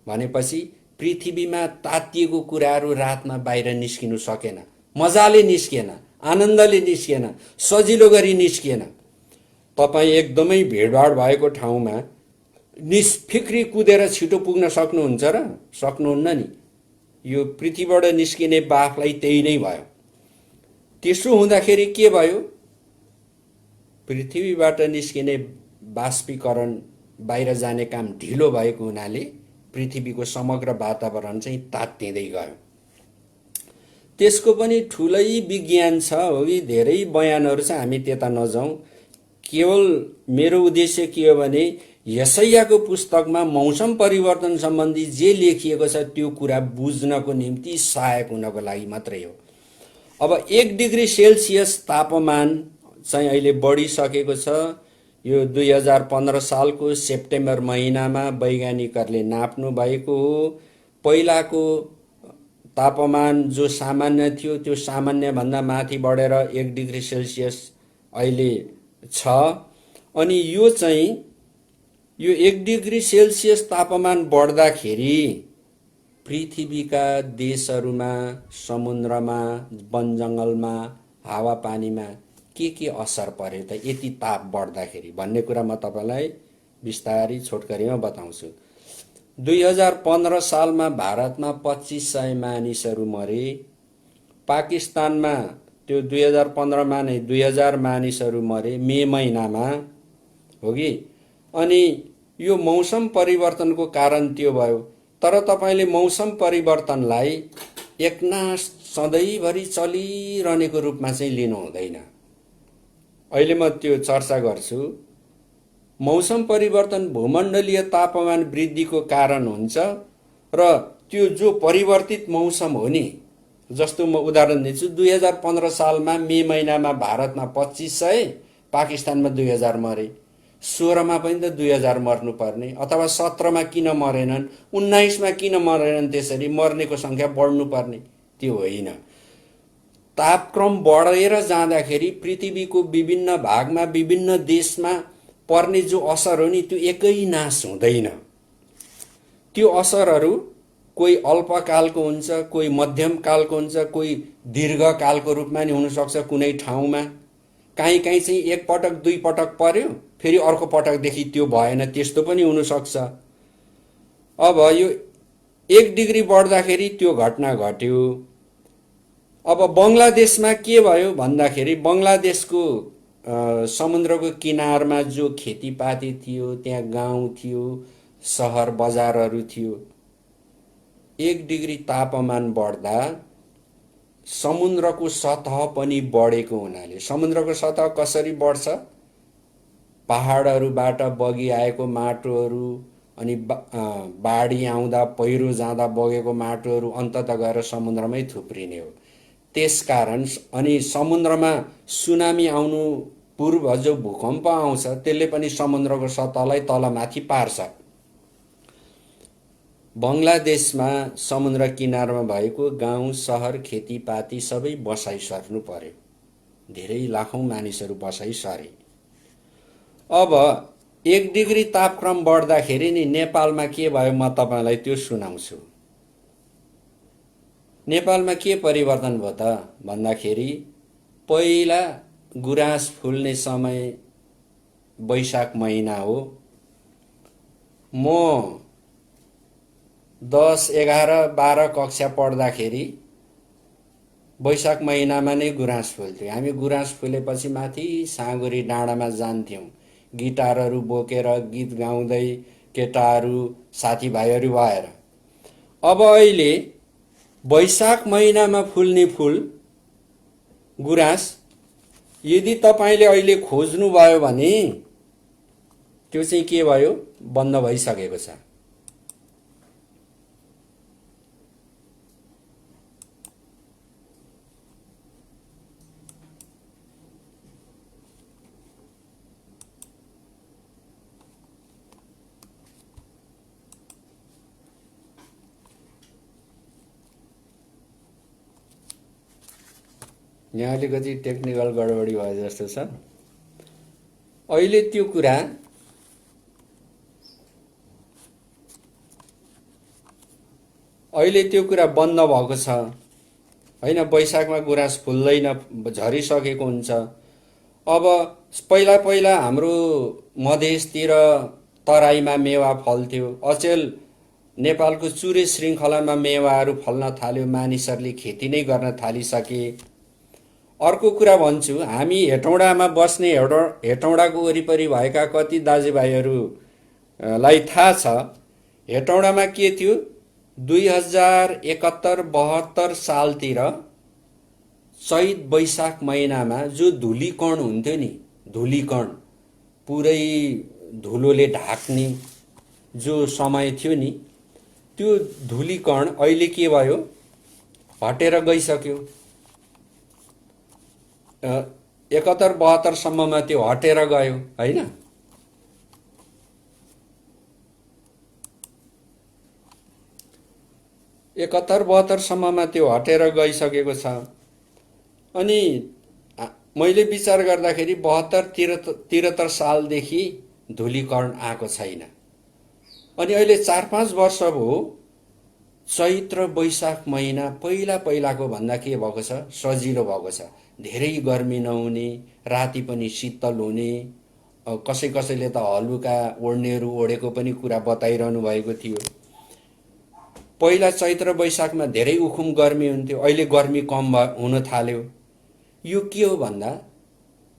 भनेपछि पृथ्वीमा तातिएको कुराहरू रातमा बाहिर निस्किनु सकेन, मजाले निस्किएन, आनन्दले निस्किएन, सजिलो गरी निस्किएन। तपाईँ एकदमै भिडभाड भएको ठाउँमा निष्फिक्री कुदेर छिटो पुग्न सक्नुहुन्छ र? सक्नुहुन्न नि। यो पृथ्वीबाट निस्किने बाफलाई त्यही नै भयो। त्यसो हुँदाखेरि के भयो? पृथ्वीबाट निस्किने बाष्पीकरण बाहिर जाने काम ढिलो भएको हुनाले पृथ्वीको समग्र वातावरण चाहिँ तात्तिँदै गयो। त्यसको पनि ठुलै विज्ञान छ, हो कि धेरै बयानहरू छ, हामी त्यता नजाउँ। केवल मेरो उद्देश्य के हो भने यशायाको पुस्तकमा मौसम परिवर्तन सम्बन्धी जे लेखिएको छ त्यो कुरा बुझ्नको निम्ति सहायक हुनको लागि मात्रै हो। अब 1 डिग्री सेल्सियस तापमान चाहिँ अहिले बढिसकेको छ। यो 2015 सालको सेप्टेम्बर महिनामा वैज्ञानिकहरूले नाप्नु भएको हो। पहिलाको तापमान जो सामान्य थियो त्यो सामान्यभन्दा माथि बढेर 1 डिग्री सेल्सियस अहिले छ। अनि यो चाहिँ यो 1 डिग्री सेल्सियस तापमान बढ्दाखेरि पृथ्वीका देशहरूमा, समुद्रमा, वन जङ्गलमा, हावापानीमा के असर पर्यो त यति ताप बढ्दाखेरि भन्ने कुरा म तपाईलाई बिस्तारै छोटकरीमा बताउँछु। 2015 सालमा भारतमा 2500 मानिसहरू मरे। पाकिस्तानमा त्यो 2015 मा नै 2000 मानिसहरू मरे मे महिनामा, हो कि। अनि यो मौसम परिवर्तनको कारण त्यो भयो। तर तपाईले मौसम परिवर्तनलाई एकनास सधैँभरि चलिरहनेको रूपमा चाहिँ लिनु हुँदैन। अहिले म त्यो चर्चा गर्छु। मौसम परिवर्तन भूमण्डलीय तापमान वृद्धिको कारण हुन्छ र त्यो जो परिवर्तित मौसम हो नि, जस्तो म उदाहरण दिन्छु, 2015 सालमा मे महिनामा भारतमा 2500, पाकिस्तानमा 2000 मरे। 16 मा पनि त 2000 मर्नुपर्ने, अथवा 17 मा किन मरेनन्, 19 मा किन मरेनन्, त्यसरी मर्नेको संख्या बढ्नुपर्ने? त्यो होइन। तापक्रम बढेर जाँदाखेरि पृथ्वीको विभिन्न भागमा विभिन्न देशमा पर्ने जो असर हो नि, त्यो एकै नाश हुँदैन। त्यो असरहरू कोही अल्पकालको हुन्छ, कोही मध्यम कालको हुन्छ, कोही दीर्घकालको रूपमा नि हुनसक्छ। कुनै ठाउँमा काहीँ काहीँ चाहिँ एक पटक दुई पटक पर्यो, फेरि अर्को पटकदेखि त्यो भएन, त्यस्तो पनि हुनसक्छ। अब यो 1 डिग्री बढ्दाखेरि त्यो घटना घट्यो। अब बङ्गलादेशमा के भयो भन्दाखेरि बङ्गलादेशको समुद्रको किनारमा जो खेतीपाती थियो, त्यहाँ गाउँ थियो, सहर बजारहरू थियो, 1 डिग्री तापमान बढ्दा समुद्रको सतह पनि बढेको हुनाले, समुद्रको सतह कसरी बढ्छ? पहाडहरूबाट बगिआएको माटोहरू अनि बाढी आउँदा पहिरो जाँदा बगेको माटोहरू अन्ततः गएर समुद्रमै थुप्रिने हो। त्यसकारण अनि समुद्रमा सुनामी आउनु पूर्व जो भूकम्प आउँछ त्यसले पनि समुद्रको सतहलाई तलमाथि पार्छ। बङ्गलादेशमा समुद्र किनारमा भएको गाउँ सहर खेतीपाती सबै बसाइ सर्नु पर्यो। धेरै लाखौं मानिसहरू बसाइ सरे। अब 1 डिग्री तापक्रम बढ्दाखेरि नि नेपालमा के भयो म तपाईलाई त्यो सुनाउँछु। नेपालमा के परिवर्तन भयो त भन्दाखेरि पहिला गुराँस फुल्ने समय वैशाख महिना हो। म 10, 11, 12 कक्षा पढ्दाखेरि वैशाख महिनामा नै गुराँस फुल्थ्यो। हामी गुराँस फुलेपछि माथि साँगुरी डाँडामा जान्थ्यौं, गिटारहरू बोकेर गीत गाउँदै केटाहरू साथीभाइहरू भएर। अब अहिले वैशाख महिनामा फुल्ने फूल गुराँस यदि तपाईले अहिले खोज्नु भयो भने त्यो चाहिँ के भयो? बन्द भइसकेको छ। यहाँ अलिकति टेक्निकल गडबडी भयो जस्तो छ। अहिले त्यो कुरा बन्द भएको छ हैन। वैशाखमा गुराँस फुल्दैन, झरिसकेको हुन्छ। अब पहिला पहिला हाम्रो मधेसतिर तराईमा मेवा फल्थ्यो। अचेल नेपालको चुरे श्रृङ्खलामा मेवाहरू फल्न थाल्यो, मानिसहरूले खेती नै गर्न थालिसके। अर्को कुरा भन्छु, हामी हेटौडामा बस्ने हेटौडाको वरिपरि भएका कति दाजुभाइहरूलाई थाहा छ हेटौडामा के थियो? 2071-72 सालतिर चैत वैशाख महिनामा जो धुलीकण हुन्थ्यो नि, धुलीकण पुरै धुलोले ढाक्ने जो समय थियो नि, त्यो धुलीकण अहिले के भयो? हटेर गइसक्यो। 71-72 सम्ममा त्यो हटेर गयो हैन। एकहत्तर 72 सम्ममा त्यो हटेर गइसकेको छ। अनि मैले विचार गर्दाखेरि 72-73 सालदेखि धुलीकण आएको छैन। अनि अहिले 4-5 वर्ष भयो चैत्र वैशाख महिना पहिला पहिलाको भन्दा के भएको छ? सजिलो भएको छ। धेरै गर्मी नहुने, राति पनि शीतल हुने। कसै कसैले त हलुका ओड्नेहरू ओढेको पनि कुरा बताइरहनु भएको थियो। पहिला चैत्र वैशाखमा धेरै उखुम गर्मी हुन्थ्यो, अहिले गर्मी कम हुन थाल्यो। यो के हो भन्दा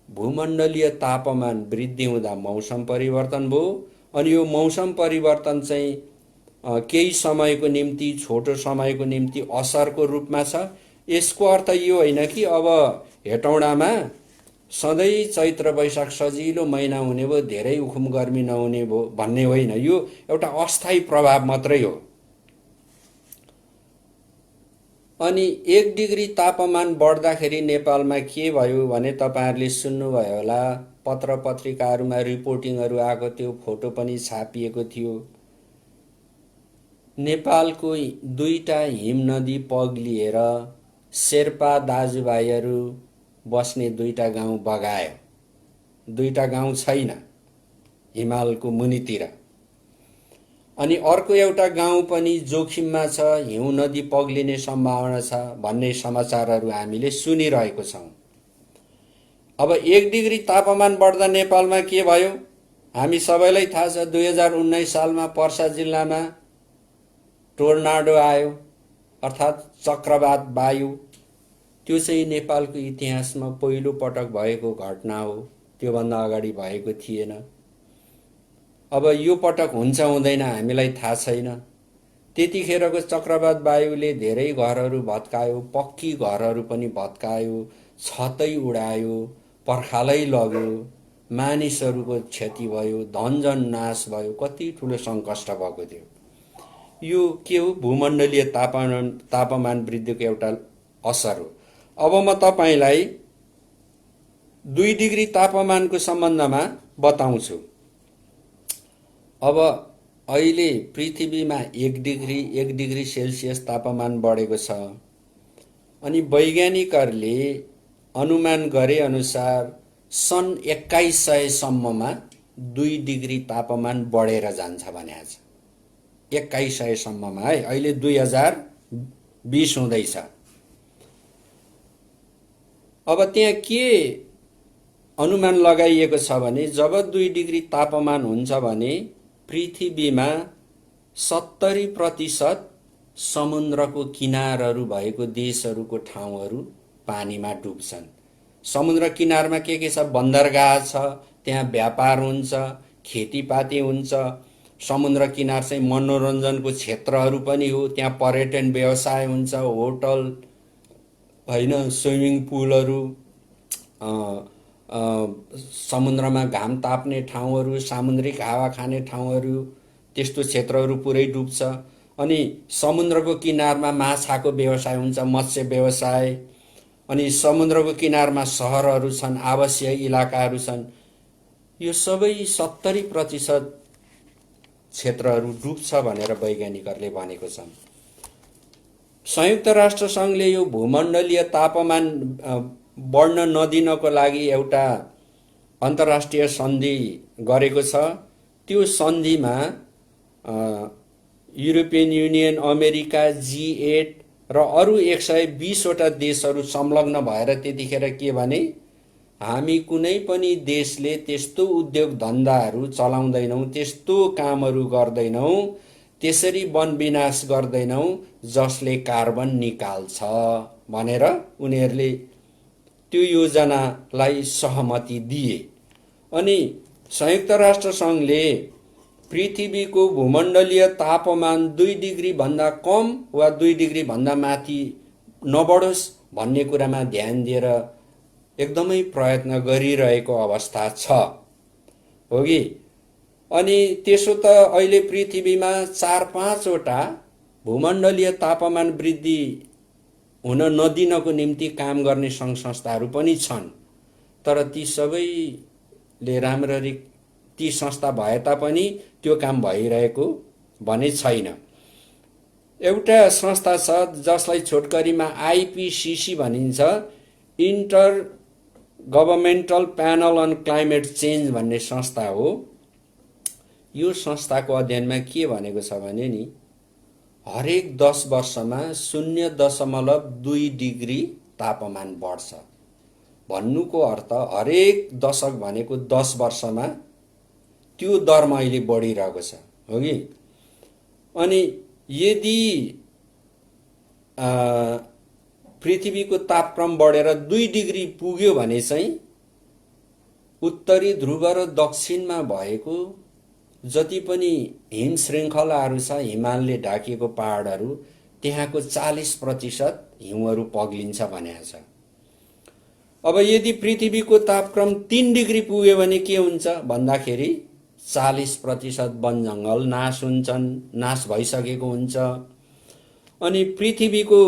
भूमण्डलीय तापमान वृद्धि हुँदा मौसम परिवर्तन भयो। अनि यो मौसम परिवर्तन चाहिँ केही समयको निम्ति, छोटो समयको निम्ति असरको रूपमा छ। यसको अर्थ यो होइन कि अब हेटौँडामा सधैँ चैत्र वैशाख सजिलो महिना हुने भयो, धेरै उखुम गर्मी नहुने भयो भन्ने होइन। यो एउटा अस्थायी प्रभाव मात्रै हो। अनि 1 डिग्री तापमान बढ्दाखेरि नेपालमा के भयो भने तपाईहरुले सुन्नुभयो होला, पत्र पत्रिकाहरूमा रिपोर्टिङहरू आएको थियो, फोटो पनि छापिएको थियो। नेपालको 2टा हिम नदी पग्लिएर शेर्पा दाजुभाइहरू बस्ने 2टा गाउँ बगायो। 2टा गाउँ छैन हिमालको मुनितिर। अनि अर्को एउटा गाउँ पनि जोखिममा छ, हिउँ नदी पग्लिने सम्भावना छ भन्ने समाचारहरू हामीले सुनिरहेको छौँ। अब 1 डिग्री तापमान बढ्दा नेपालमा के भयो हामी सबैलाई थाहा छ। 2019 सालमा पर्सा जिल्लामा टोर्नाडो आयो, अर्थात् चक्रवात वायु। त्यो चाहिँ नेपालको इतिहासमा पहिलो पटक भएको घटना हो, त्योभन्दा अगाडि भएको थिएन। अब यो पटक हुन्छ हुँदैन हामीलाई थाहा छैन। त्यतिखेरको चक्रवात वायुले धेरै घरहरू भत्कायो, पक्की घरहरू पनि भत्कायो, छतै उडायो, पर्खालै लग्यो, मानिसहरूको क्षति भयो, धनजन नाश भयो, कति ठुलो सङ्कष्ट भएको थियो। यो के हो? भूमण्डलीय तापमान वृद्धिको एउटा असर हो। अब म तपाईलाई 2 डिग्री तापमानको सम्बन्धमा बताउँछु। अब अहिले पृथ्वीमा 1 डिग्री सेल्सियस तापमान बढेको छ। अनि वैज्ञानिकहरूले अनुमान गरे अनुसार सन् 2100 सम्ममा 2 डिग्री तापमान बढेर जान्छ भनेको छ। 2100 सम्ममा है, अहिले 2020 हुँदैछ। अब त्यहाँ के अनुमान लगाइएको छ भने जब 2 डिग्री तापमान हुन्छ भने पृथ्वीमा 70% समुद्रको किनारहरू भएको देशहरूको ठाउँहरू पानीमा डुब्छन्। समुद्र किनारमा के छ? बन्दरगाह छ, त्यहाँ व्यापार हुन्छ, खेतीपाती हुन्छ। समुद्र किनार चाहिँ मनोरञ्जनको क्षेत्रहरू पनि हो, त्यहाँ पर्यटन व्यवसाय हुन्छ, होटल हैन, स्विमिङ पुलहरू, समुद्रमा घाम ताप्ने ठाउँहरू, सामुद्रिक हावा खाने ठाउँहरू, त्यस्तो क्षेत्रहरू पुरै डुब्छ। अनि समुद्रको किनारमा माछाको व्यवसाय हुन्छ, मत्स्य व्यवसाय। अनि समुद्रको किनारमा सहरहरू छन्, आवासीय इलाकाहरू छन्। यो सबै 70% क्षेत्रहरू डुब्छ भनेर वैज्ञानिकहरूले भनेको छन्। संयुक्त राष्ट्र सङ्घले यो भूमण्डलीय तापमान बढ्न नदिनको लागि एउटा अन्तर्राष्ट्रिय सन्धि गरेको छ। त्यो सन्धिमा युरोपियन युनियन, अमेरिका, G8 र अरू 120 वटा देशहरू संलग्न भएर त्यतिखेर के भने हामी कुनै पनि देशले त्यस्तो उद्योग धन्दाहरू चलाउँदैनौँ, त्यस्तो कामहरू गर्दैनौँ, त्यसरी वन विनाश गर्दैनौँ जसले कार्बन निकाल्छ भनेर उनीहरूले त्यो योजनालाई सहमति दिए। अनि संयुक्त राष्ट्र सङ्घले पृथ्वीको भूमण्डलीय तापमान 2 डिग्री भन्दा कम वा 2 डिग्री भन्दा माथि नबढोस् भन्ने कुरामा ध्यान दिएर एकदमै प्रयत्न गरिरहेको अवस्था छ, हो कि? अनि त्यसो त अहिले पृथ्वीमा 4-5 वटा भूमण्डलीय तापमान वृद्धि हुन नदिनको निम्ति काम गर्ने सङ्घ संस्थाहरू पनि छन्। तर ती सबैले राम्ररी ती संस्था भए तापनि त्यो काम भइरहेको भने छैन। एउटा संस्था छ जसलाई छोटकरीमा IPCC भनिन्छ, intergovernmental panel on climate change भन्ने संस्था हो। यो संस्थाको अध्ययनमा के भनेको छ भने नि हरेक 10 वर्षमा 0.2 डिग्री तापमान बढ्छ। भन्नुको अर्थ हरेक दशक भनेको 10 वर्षमा त्यो दरमा अहिले बढिरहेको छ, हो कि? अनि यदि पृथ्वीको तापक्रम बढेर 2 डिग्री पुग्यो भने चाहिँ उत्तरी ध्रुव र दक्षिणमा भएको जति पनि हिम श्रृङ्खलाहरू छ, हिमालले ढाकिएको पहाडहरू, त्यहाँको 40% हिउँहरू पग्लिन्छ भनेको छ। अब यदि पृथ्वीको तापक्रम 3 डिग्री पुग्यो भने के हुन्छ भन्दाखेरि 40% वन जङ्गल नाश हुन्छन्, नाश भइसकेको हुन्छ। अनि पृथ्वीको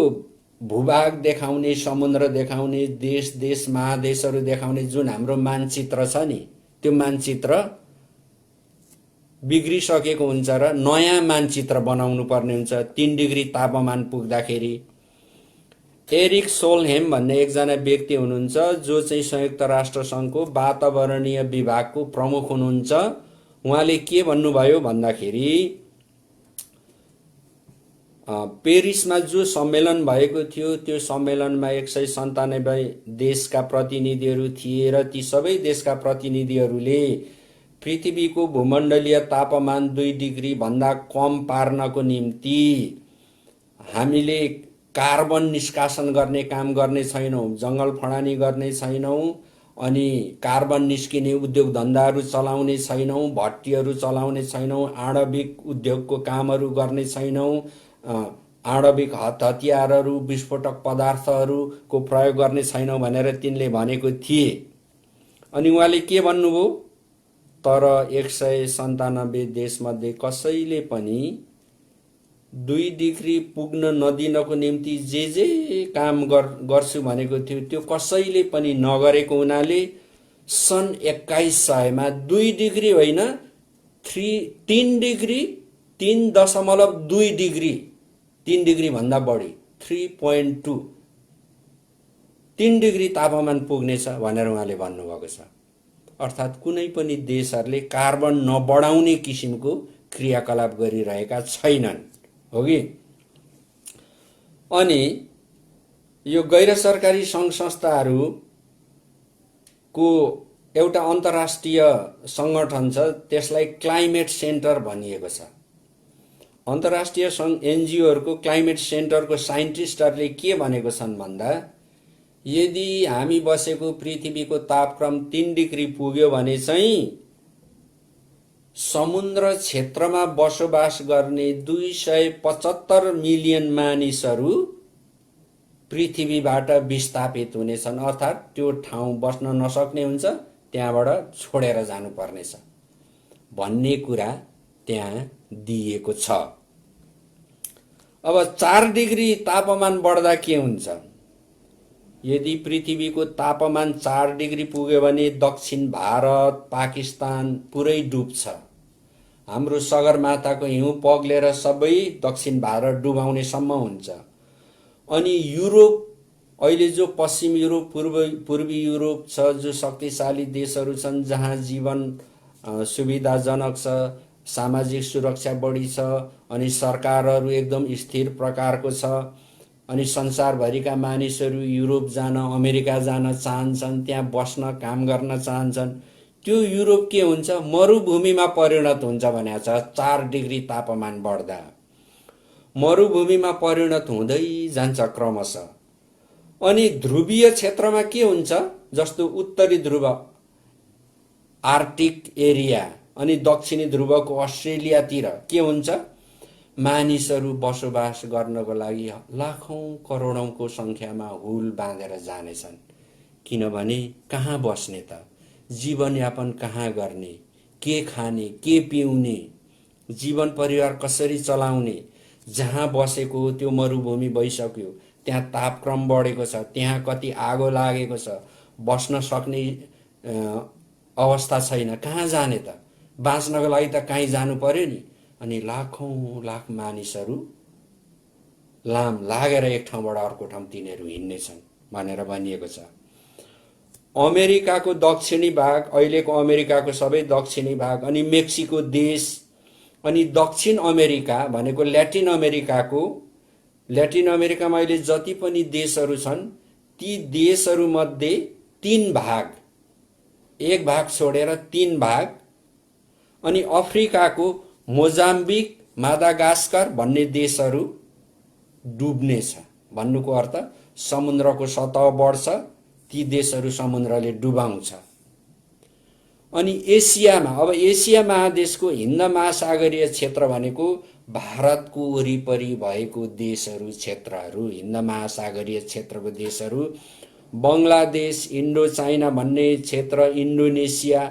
भूभाग देखाउने, समुद्र देखाउने, देश देश महादेशहरू देखाउने जुन हाम्रो मानचित्र छ नि, त्यो मानचित्र बिग्रिसकेको हुन्छ र नयाँ मानचित्र बनाउनु पर्ने हुन्छ 3 डिग्री तापमान पुग्दाखेरि। एरिक सोलहेम भन्ने एकजना व्यक्ति हुनुहुन्छ जो चाहिँ संयुक्त राष्ट्र सङ्घको वातावरणीय विभागको प्रमुख हुनुहुन्छ। उहाँले के भन्नुभयो भन्दाखेरि पेरिसमा जो सम्मेलन भएको थियो त्यो सम्मेलनमा 197 देशका प्रतिनिधिहरू थिए र ती सबै देशका प्रतिनिधिहरूले पृथ्वीको भूमण्डलीय तापमान 2 डिग्री भन्दा कम पार्नको निम्ति हामीले कार्बन निष्कासन गर्ने काम गर्ने छैनौँ, जङ्गल फडानी गर्ने छैनौँ, अनि कार्बन निस्किने उद्योग धन्दाहरू चलाउने छैनौँ, भट्टीहरू चलाउने छैनौँ, आणविक उद्योगको कामहरू गर्ने छैनौँ, आणविक हतियारहरू, विस्फोटक पदार्थहरूको प्रयोग गर्ने छैनौँ भनेर तिनले भनेको थिए। अनि उहाँले के भन्नुभयो, तर 197 देशमध्ये कसैले पनि 2 डिग्री पुग्न नदिनको निम्ति जे काम गर्छु भनेको थियो त्यो कसैले पनि नगरेको हुनाले सन् 2100 2 डिग्री होइन 3 डिग्री 3.2 डिग्री 3 डिग्री भन्दा बढी 3.2 3 डिग्री तापमान पुग्नेछ भनेर उहाँले भन्नुभएको छ। अर्थात् कुनै पनि देशहरूले कार्बन नबढाउने किसिमको क्रियाकलाप गरिरहेका छैनन्, हो कि। अनि यो गैर सरकारी सङ्घ संस्थाहरूको एउटा अन्तर्राष्ट्रिय सङ्गठन छ, त्यसलाई क्लाइमेट सेन्टर भनिएको छ। अन्तर्राष्ट्रिय सङ्घ एनजिओहरूको क्लाइमेट सेन्टरको साइन्टिस्टहरूले के भनेको छन् भन्दा यदि हामी बसेको पृथ्वीको तापक्रम 3 डिग्री पुग्यो भने चाहिँ समुद्र क्षेत्रमा बसोबास गर्ने 275 मिलियन मानिसहरू पृथ्वीबाट विस्थापित हुनेछन्, अर्थात् त्यो ठाउँ बस्न नसक्ने हुन्छ, त्यहाँबाट छोडेर जानुपर्नेछ भन्ने कुरा त्यहाँ दिएको छ। अब 4 डिग्री तापमान बढ्दा के हुन्छ? यदि पृथ्वीको तापमान 4 डिग्री पुग्यो भने दक्षिण भारत, पाकिस्तान पुरै डुब्छ। हाम्रो सगरमाथाको हिउँ पग्लेर सबै दक्षिण भारत डुबाउने सम्म हुन्छ। अनि युरोप, अहिले जो पश्चिम युरोप, पूर्वी युरोप छ, जो शक्तिशाली देशहरू छन् जहाँ जीवन सुविधाजनक छ, सामाजिक सुरक्षा बढी छ, अनि सरकारहरू एकदम स्थिर प्रकारको छ, अनि संसारभरिका मानिसहरू युरोप जान, अमेरिका जान चाहन्छन्, त्यहाँ बस्न, काम गर्न चाहन्छन्। त्यो युरोप के हुन्छ? मरुभूमिमा परिणत हुन्छ भनेको छ 4 डिग्री तापमान बढ्दा। मरुभूमिमा परिणत हुँदै जान्छ क्रमशः। अनि ध्रुवीय क्षेत्रमा के हुन्छ? जस्तो उत्तरी ध्रुव आर्कटिक एरिया अनि दक्षिणी ध्रुवको अस्ट्रेलियातिर के हुन्छ? मानिसहरू बसोबास गर्नको लागि लाखौं करोडौंको संख्यामा हुल बाँधेर जानेछन्। किनभने कहाँ बस्ने त? जीवनयापन कहाँ गर्ने? के खाने? के पिउने? जीवन परिवार कसरी चलाउने? जहाँ बसेको त्यो मरुभूमि भइसक्यो, त्यहाँ तापक्रम बढेको छ, त्यहाँ कति आगो लागेको छ, बस्न सक्ने अवस्था छैन, कहाँ जाने त? बाँच्नको लागि त कहीँ जानु पर्यो नि। अनि लाखौं लाख मानिसहरू लाम लागेर एक ठाउँबाट अर्को ठाउँ तिनीहरू हिँड्नेछन् भनेर भनिएको छ। अमेरिकाको दक्षिणी भाग, अहिलेको अमेरिकाको सबै दक्षिणी भाग, अनि मेक्सिको देश, अनि दक्षिण अमेरिका भनेको ल्याटिन अमेरिकामा अहिले जति पनि देशहरू छन् ती देशहरूमध्ये 3 भाग, एक भाग छोडेर 3 भाग, अनि अफ्रिकाको मोजाम्बिक, मादागास्कर भन्ने देशहरू डुब्नेछ। भन्नुको अर्थ समुद्रको सतह बढ्छ, ती देशहरू समुद्रले डुबाउँछ। अनि एसियामा, अब एसिया महादेशको हिन्द महासागरीय क्षेत्र भनेको भारतको वरिपरि भएको देशहरू, क्षेत्रहरू, हिन्द महासागरीय क्षेत्रको देशहरू, बङ्गलादेश, इन्डो चाइना भन्ने क्षेत्र, इन्डोनेसिया,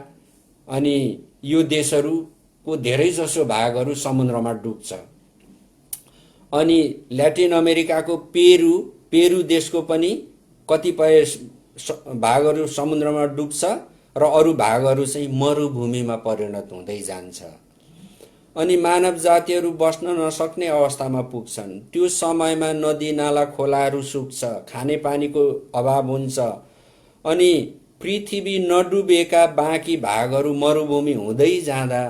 अनि यो देशहरूको धेरैजसो भागहरू समुद्रमा डुब्छ। अनि ल्याटिन अमेरिकाको पेरु देशको पनि कतिपय भागहरू समुद्रमा डुब्छ र अरू भागहरू चाहिँ मरुभूमिमा परिणत हुँदै जान्छ। अनि मानव जातिहरू बस्न नसक्ने अवस्थामा पुग्छन्। त्यो समयमा नदी नाला खोलाहरू सुक्छ, खानेपानीको अभाव हुन्छ। अनि पृथ्वी नडुबेका बाँकी भागहरू मरुभूमि हुँदै जाँदा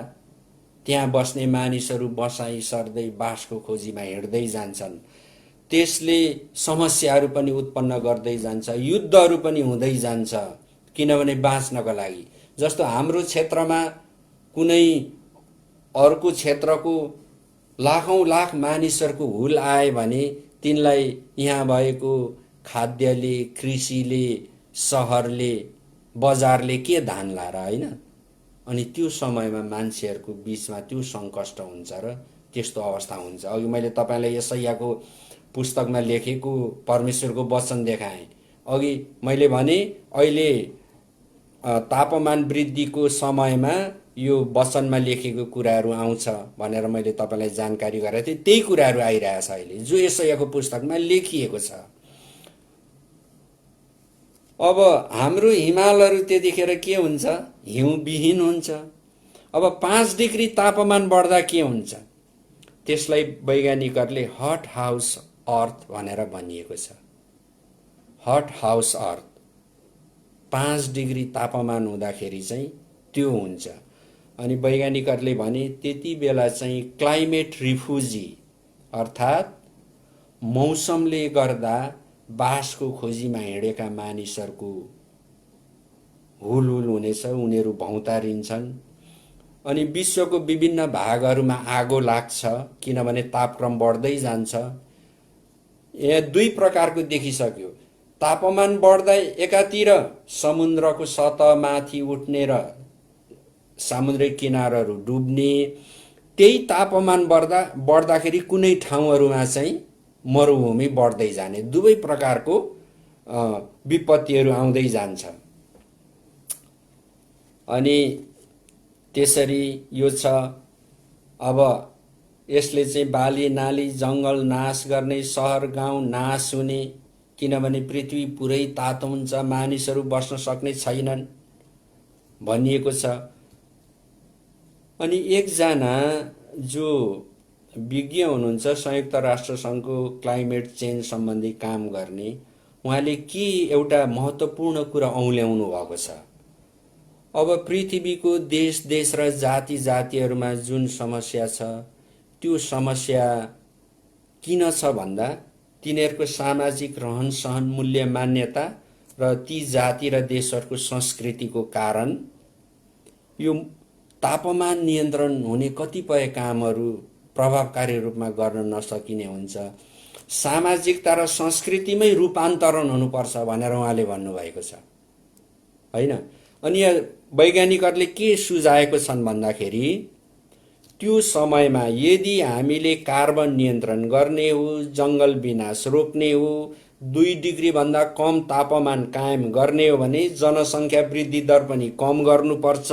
त्यहाँ बस्ने मानिसहरू बसाइ सर्दै बासको खोजीमा हिँड्दै जान्छन्। त्यसले समस्याहरू पनि उत्पन्न गर्दै जान्छ, युद्धहरू पनि हुँदै जान्छ, किनभने बाँच्नको लागि। जस्तो हाम्रो क्षेत्रमा कुनै अर्को क्षेत्रको लाखौं लाख मानिसहरूको हुल आए भने तिनलाई यहाँ भएको खाद्यले, कृषिले, सहरले, बजारले के धान लाएर, होइन? अनि त्यो समयमा मान्छेहरूको बीचमा त्यो सङ्कष्ट हुन्छ र त्यस्तो अवस्था हुन्छ। अघि मैले तपाईँलाई यशायाको पुस्तकमा लेखेको परमेश्वरको वचन देखाएँ। अघि मैले भने अहिले तापमान वृद्धिको समयमा यो वचनमा लेखेको कुराहरू आउँछ भनेर मैले तपाईँलाई जानकारी गराएको थिएँ। त्यही कुराहरू आइरहेछ अहिले, जो यशायाको पुस्तकमा लेखिएको छ। अब हाम्रो हिमालहरू त्यतिखेर के हुन्छ? हिउँविहीन हुन्छ। अब 5 डिग्री तापमान बढ्दा के हुन्छ? त्यसलाई वैज्ञानिकहरूले हट हाउस अर्थ भनेर भनिएको छ। हट हाउस अर्थ 5 डिग्री तापमान हुँदाखेरि चाहिँ त्यो हुन्छ। अनि वैज्ञानिकहरूले भने त्यति बेला चाहिँ क्लाइमेट रिफ्युजी अर्थात् मौसमले गर्दा बासको खोजीमा हिँडेका मानिसहरूको हुलहुल हुनेछ, उनीहरू भौँतारिन्छन्। अनि विश्वको विभिन्न भागहरूमा आगो लाग्छ, किनभने तापक्रम बढ्दै जान्छ। यहाँ 2 प्रकारको देखिसक्यो। तापमान बढ्दा एकातिर समुद्रको सतहमाथि उठ्ने र समुद्री किनारहरू डुब्ने, त्यही तापमान बढ्दाखेरि कुनै ठाउँहरूमा चाहिँ मरुभूमि बढ्दै जाने, 2 प्रकारको विपत्तिहरू आउँदै जान्छ। अनि त्यसरी यो छ। अब यसले चाहिँ बाली नाली जङ्गल नाश गर्ने, सहर गाउँ नाश हुने, किनभने पृथ्वी पुरै तातो हुन्छ, मानिसहरू बस्न सक्ने छैनन् भनिएको छ। अनि एकजना जो विज्ञ हुनुहुन्छ संयुक्त राष्ट्र सङ्घको क्लाइमेट चेन्ज सम्बन्धी काम गर्ने, उहाँले के एउटा महत्त्वपूर्ण कुरा औल्याउनु भएको छ। अब पृथ्वीको देश देश र जाति जातिहरूमा जुन समस्या छ, त्यो समस्या किन छ भन्दा तिनीहरूको सामाजिक रहन सहन, मूल्य मान्यता र ती जाति र देशहरूको संस्कृतिको कारण यो तापमान नियन्त्रण हुने कतिपय कामहरू प्रभावकारी रूपमा गर्न नसकिने हुन्छ। सामाजिकता र संस्कृतिमै रूपान्तरण हुनुपर्छ भनेर उहाँले भन्नुभएको छ, होइन? अनि वैज्ञानिकहरूले के सुझाएको छन् भन्दाखेरि त्यो समयमा यदि हामीले कार्बन नियन्त्रण गर्ने हो, जङ्गल विनाश रोक्ने हो, 2 डिग्रीभन्दा कम तापमान कायम गर्ने हो भने जनसङ्ख्या वृद्धि दर पनि कम गर्नुपर्छ।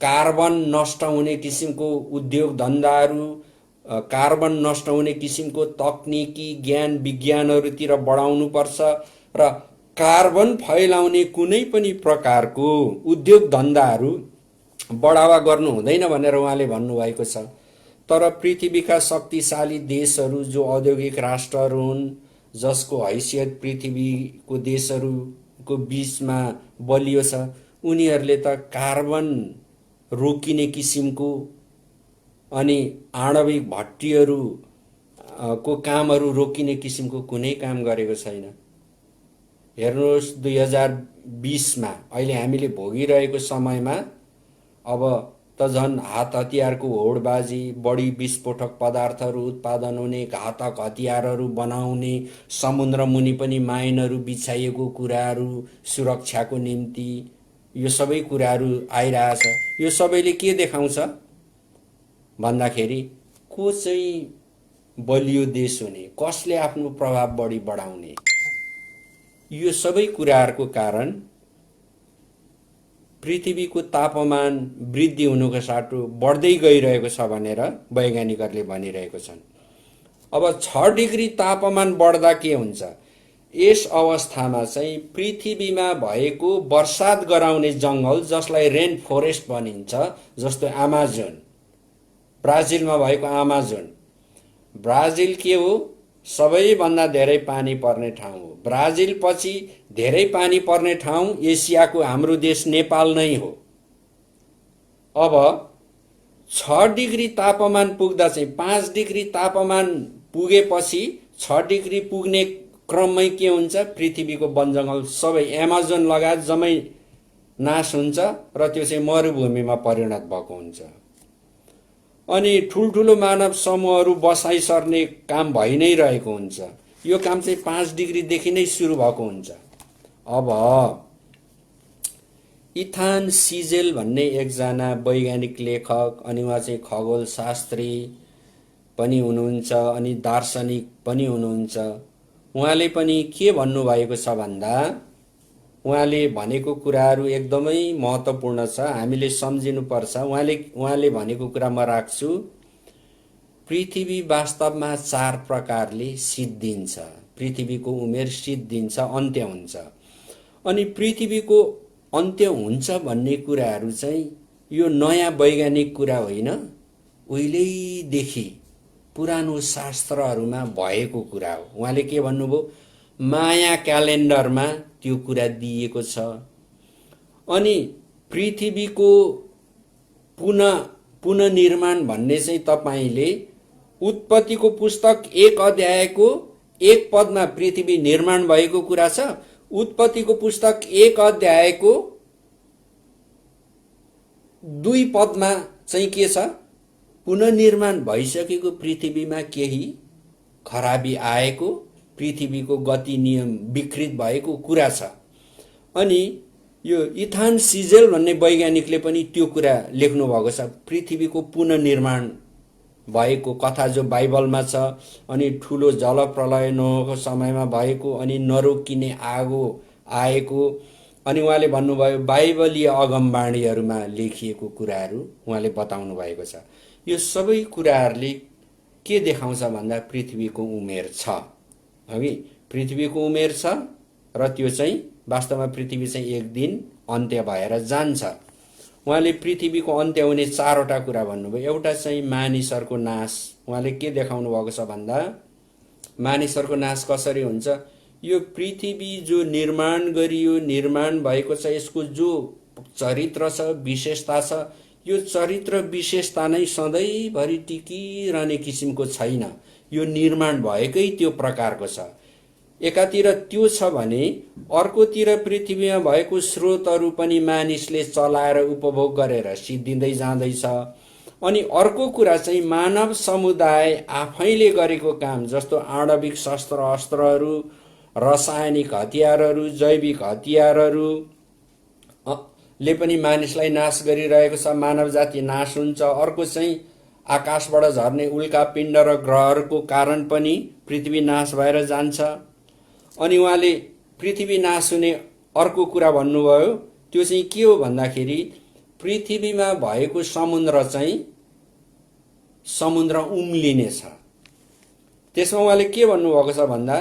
कार्बन नष्ट हुने किसिमको उद्योग धन्दाहरू, कार्बन नष्ट हुने किसिमको तकनिकी ज्ञान विज्ञानहरूतिर बढाउनुपर्छ र कार्बन फैलाउने कुनै पनि प्रकारको उद्योग धन्दाहरू बढावा गर्नु हुँदैन भनेर उहाँले भन्नुभएको छ। तर पृथ्वीका शक्तिशाली देशहरू जो औद्योगिक राष्ट्रहरू हुन्, जसको हैसियत पृथ्वीको देशहरूको बीचमा बलियो छ, उनीहरूले त कार्बन रोकिने किसिमको अनि आणविक भट्टीहरू को कामहरू रोकिने किसिमको कुनै काम गरेको छैन। हेर्नुहोस् 2020मा अहिले हामीले भोगिरहेको समयमा अब त झन् हात हतियारको होडबाजी, बढी विस्फोटक पदार्थहरू उत्पादन हुने, घातक हतियारहरू बनाउने, समुद्र मुनि पनि माइनहरू बिछाइएको कुराहरू सुरक्षाको निम्ति, यो सबै कुराहरू आइरहेछ। यो सबैले के देखाउँछ भन्दाखेरि को चाहिँ बलियो देश हुने, कसले आफ्नो प्रभाव बढी बढाउने, यो सबै कुराहरूको कारण पृथ्वीको तापमान वृद्धि हुनुको साटो बढ्दै गइरहेको छ भनेर वैज्ञानिकहरूले भनिरहेको छन्। अब 6 डिग्री तापमान बढ्दा के हुन्छ? यस अवस्थामा चाहिँ पृथ्वीमा भएको वर्षात गराउने जङ्गल, जसलाई रेन फरेस्ट भनिन्छ, जस्तो अमेजन, ब्राजिलमा भएको अमेजन, ब्राजिल के हो? सबैभन्दा धेरै पानी पर्ने ठाउँ हो। ब्राजिल पछि धेरै पानी पर्ने ठाउँ एसियाको हाम्रो देश नेपाल नै हो। अब 6 डिग्री तापमान पुग्दा चाहिँ 5 डिग्री तापमान पुगेपछि 6 डिग्री पुग्ने क्रममै के हुन्छ? पृथ्वीको वनजङ्गल सबै अमेजन लगायत जम्मै नाश हुन्छ र त्यो चाहिँ मरुभूमिमा परिणत भएको हुन्छ। अनि ठुल्ठुलो मानव समूहहरू बसाइ सर्ने काम भइ नै रहेको हुन्छ। यो काम चाहिँ 5 डिग्रीदेखि नै सुरु भएको हुन्छ। अब इथान सिजेल भन्ने एकजना वैज्ञानिक लेखक, अनि उहाँ चाहिँ खगोलशास्त्री पनि हुनुहुन्छ अनि दार्शनिक पनि हुनुहुन्छ। उहाँले पनि के भन्नुभएको छ भन्दा, उहाँले भनेको कुराहरू एकदमै महत्त्वपूर्ण छ, हामीले सम्झिनुपर्छ। उहाँले भनेको कुरा म राख्छु। पृथ्वी वास्तवमा 4 प्रकारले सिद्धिन्छ। पृथ्वीको उमेर सिद्धिन्छ, अन्त्य हुन्छ। अनि पृथ्वीको अन्त्य हुन्छ भन्ने कुराहरू चाहिँ यो नयाँ वैज्ञानिक कुरा होइन, उहिलेदेखि पुरानो शास्त्रहरूमा भएको कुरा हो। उहाँले के भन्नुभयो? माया क्यालेन्डरमा त्यो कुरा दिएको छ। अनि पृथ्वीको पुनर्निर्माण भन्ने चाहिँ तपाईले उत्पत्तिको पुस्तक 1 अध्यायको 1 पदमा पृथ्वी निर्माण भएको कुरा छ। उत्पत्तिको पुस्तक 1 अध्यायको 2 पदमा चाहिँ के छ? पुनर्निर्माण भइसकेको पृथ्वीमा केही खराबी आएको, पृथ्वीको गति नियम विकृत भएको कुरा छ। अनि यो इथान सिजेल भन्ने वैज्ञानिकले पनि त्यो कुरा लेख्नु भएको छ। पृथ्वीको पुनर्निर्माण भएको कथा जो बाइबलमा छ, अनि ठुलो जलप्रलय नोहको समयमा भएको, अनि नरोकिने आगो आएको, अनि उहाँले भन्नुभयो बाइबलीय अगमबाणीहरूमा लेखिएको कुराहरू उहाँले बताउनु भएको छ। यो सबै कुराहरूले के देखाउँछ भन्दा पृथ्वीको उमेर छ। अघि पृथ्वीको उमेर छ र त्यो चाहिँ वास्तवमा पृथ्वी चाहिँ एक दिन अन्त्य भएर जान्छ। उहाँले पृथ्वीको अन्त्य हुने 4 वटा कुरा भन्नुभयो। एउटा चाहिँ मानिसहरूको नाश। उहाँले के देखाउनु भएको छ भन्दा मानिसहरूको नाश कसरी हुन्छ? यो पृथ्वी जो निर्माण गरियो, निर्माण भएको छ, यसको जो चरित्र छ, विशेषता छ, यो चरित्र विशेषता नै सधैँभरि टिकिरहने किसिमको छैन। यो निर्माण भएकै त्यो प्रकारको छ। एकातिर त्यो छ भने अर्कोतिर पृथ्वीमा भएको स्रोतहरू पनि मानिसले चलाएर उपभोग गरेर सिद्धिँदै जाँदैछ। अनि अर्को कुरा चाहिँ मानव समुदाय आफैले गरेको काम, जस्तो आणविक शस्त्र अस्त्रहरू, रासायनिक हतियारहरू, जैविक हतियारहरू ले पनि मानिसलाई नाश गरिरहेको छ। मानव जाति नाश हुन्छ। अर्को चाहिँ आकाशबाट झर्ने उल्का पिण्ड र ग्रहहरूको कारण पनि पृथ्वी नाश भएर जान्छ। अनि उहाँले पृथ्वी नाश हुने अर्को कुरा भन्नुभयो। त्यो चाहिँ के हो भन्दाखेरि पृथ्वीमा भएको समुद्र चाहिँ समुद्र उम्लिनेछ। त्यसमा उहाँले के भन्नुभएको छ भन्दा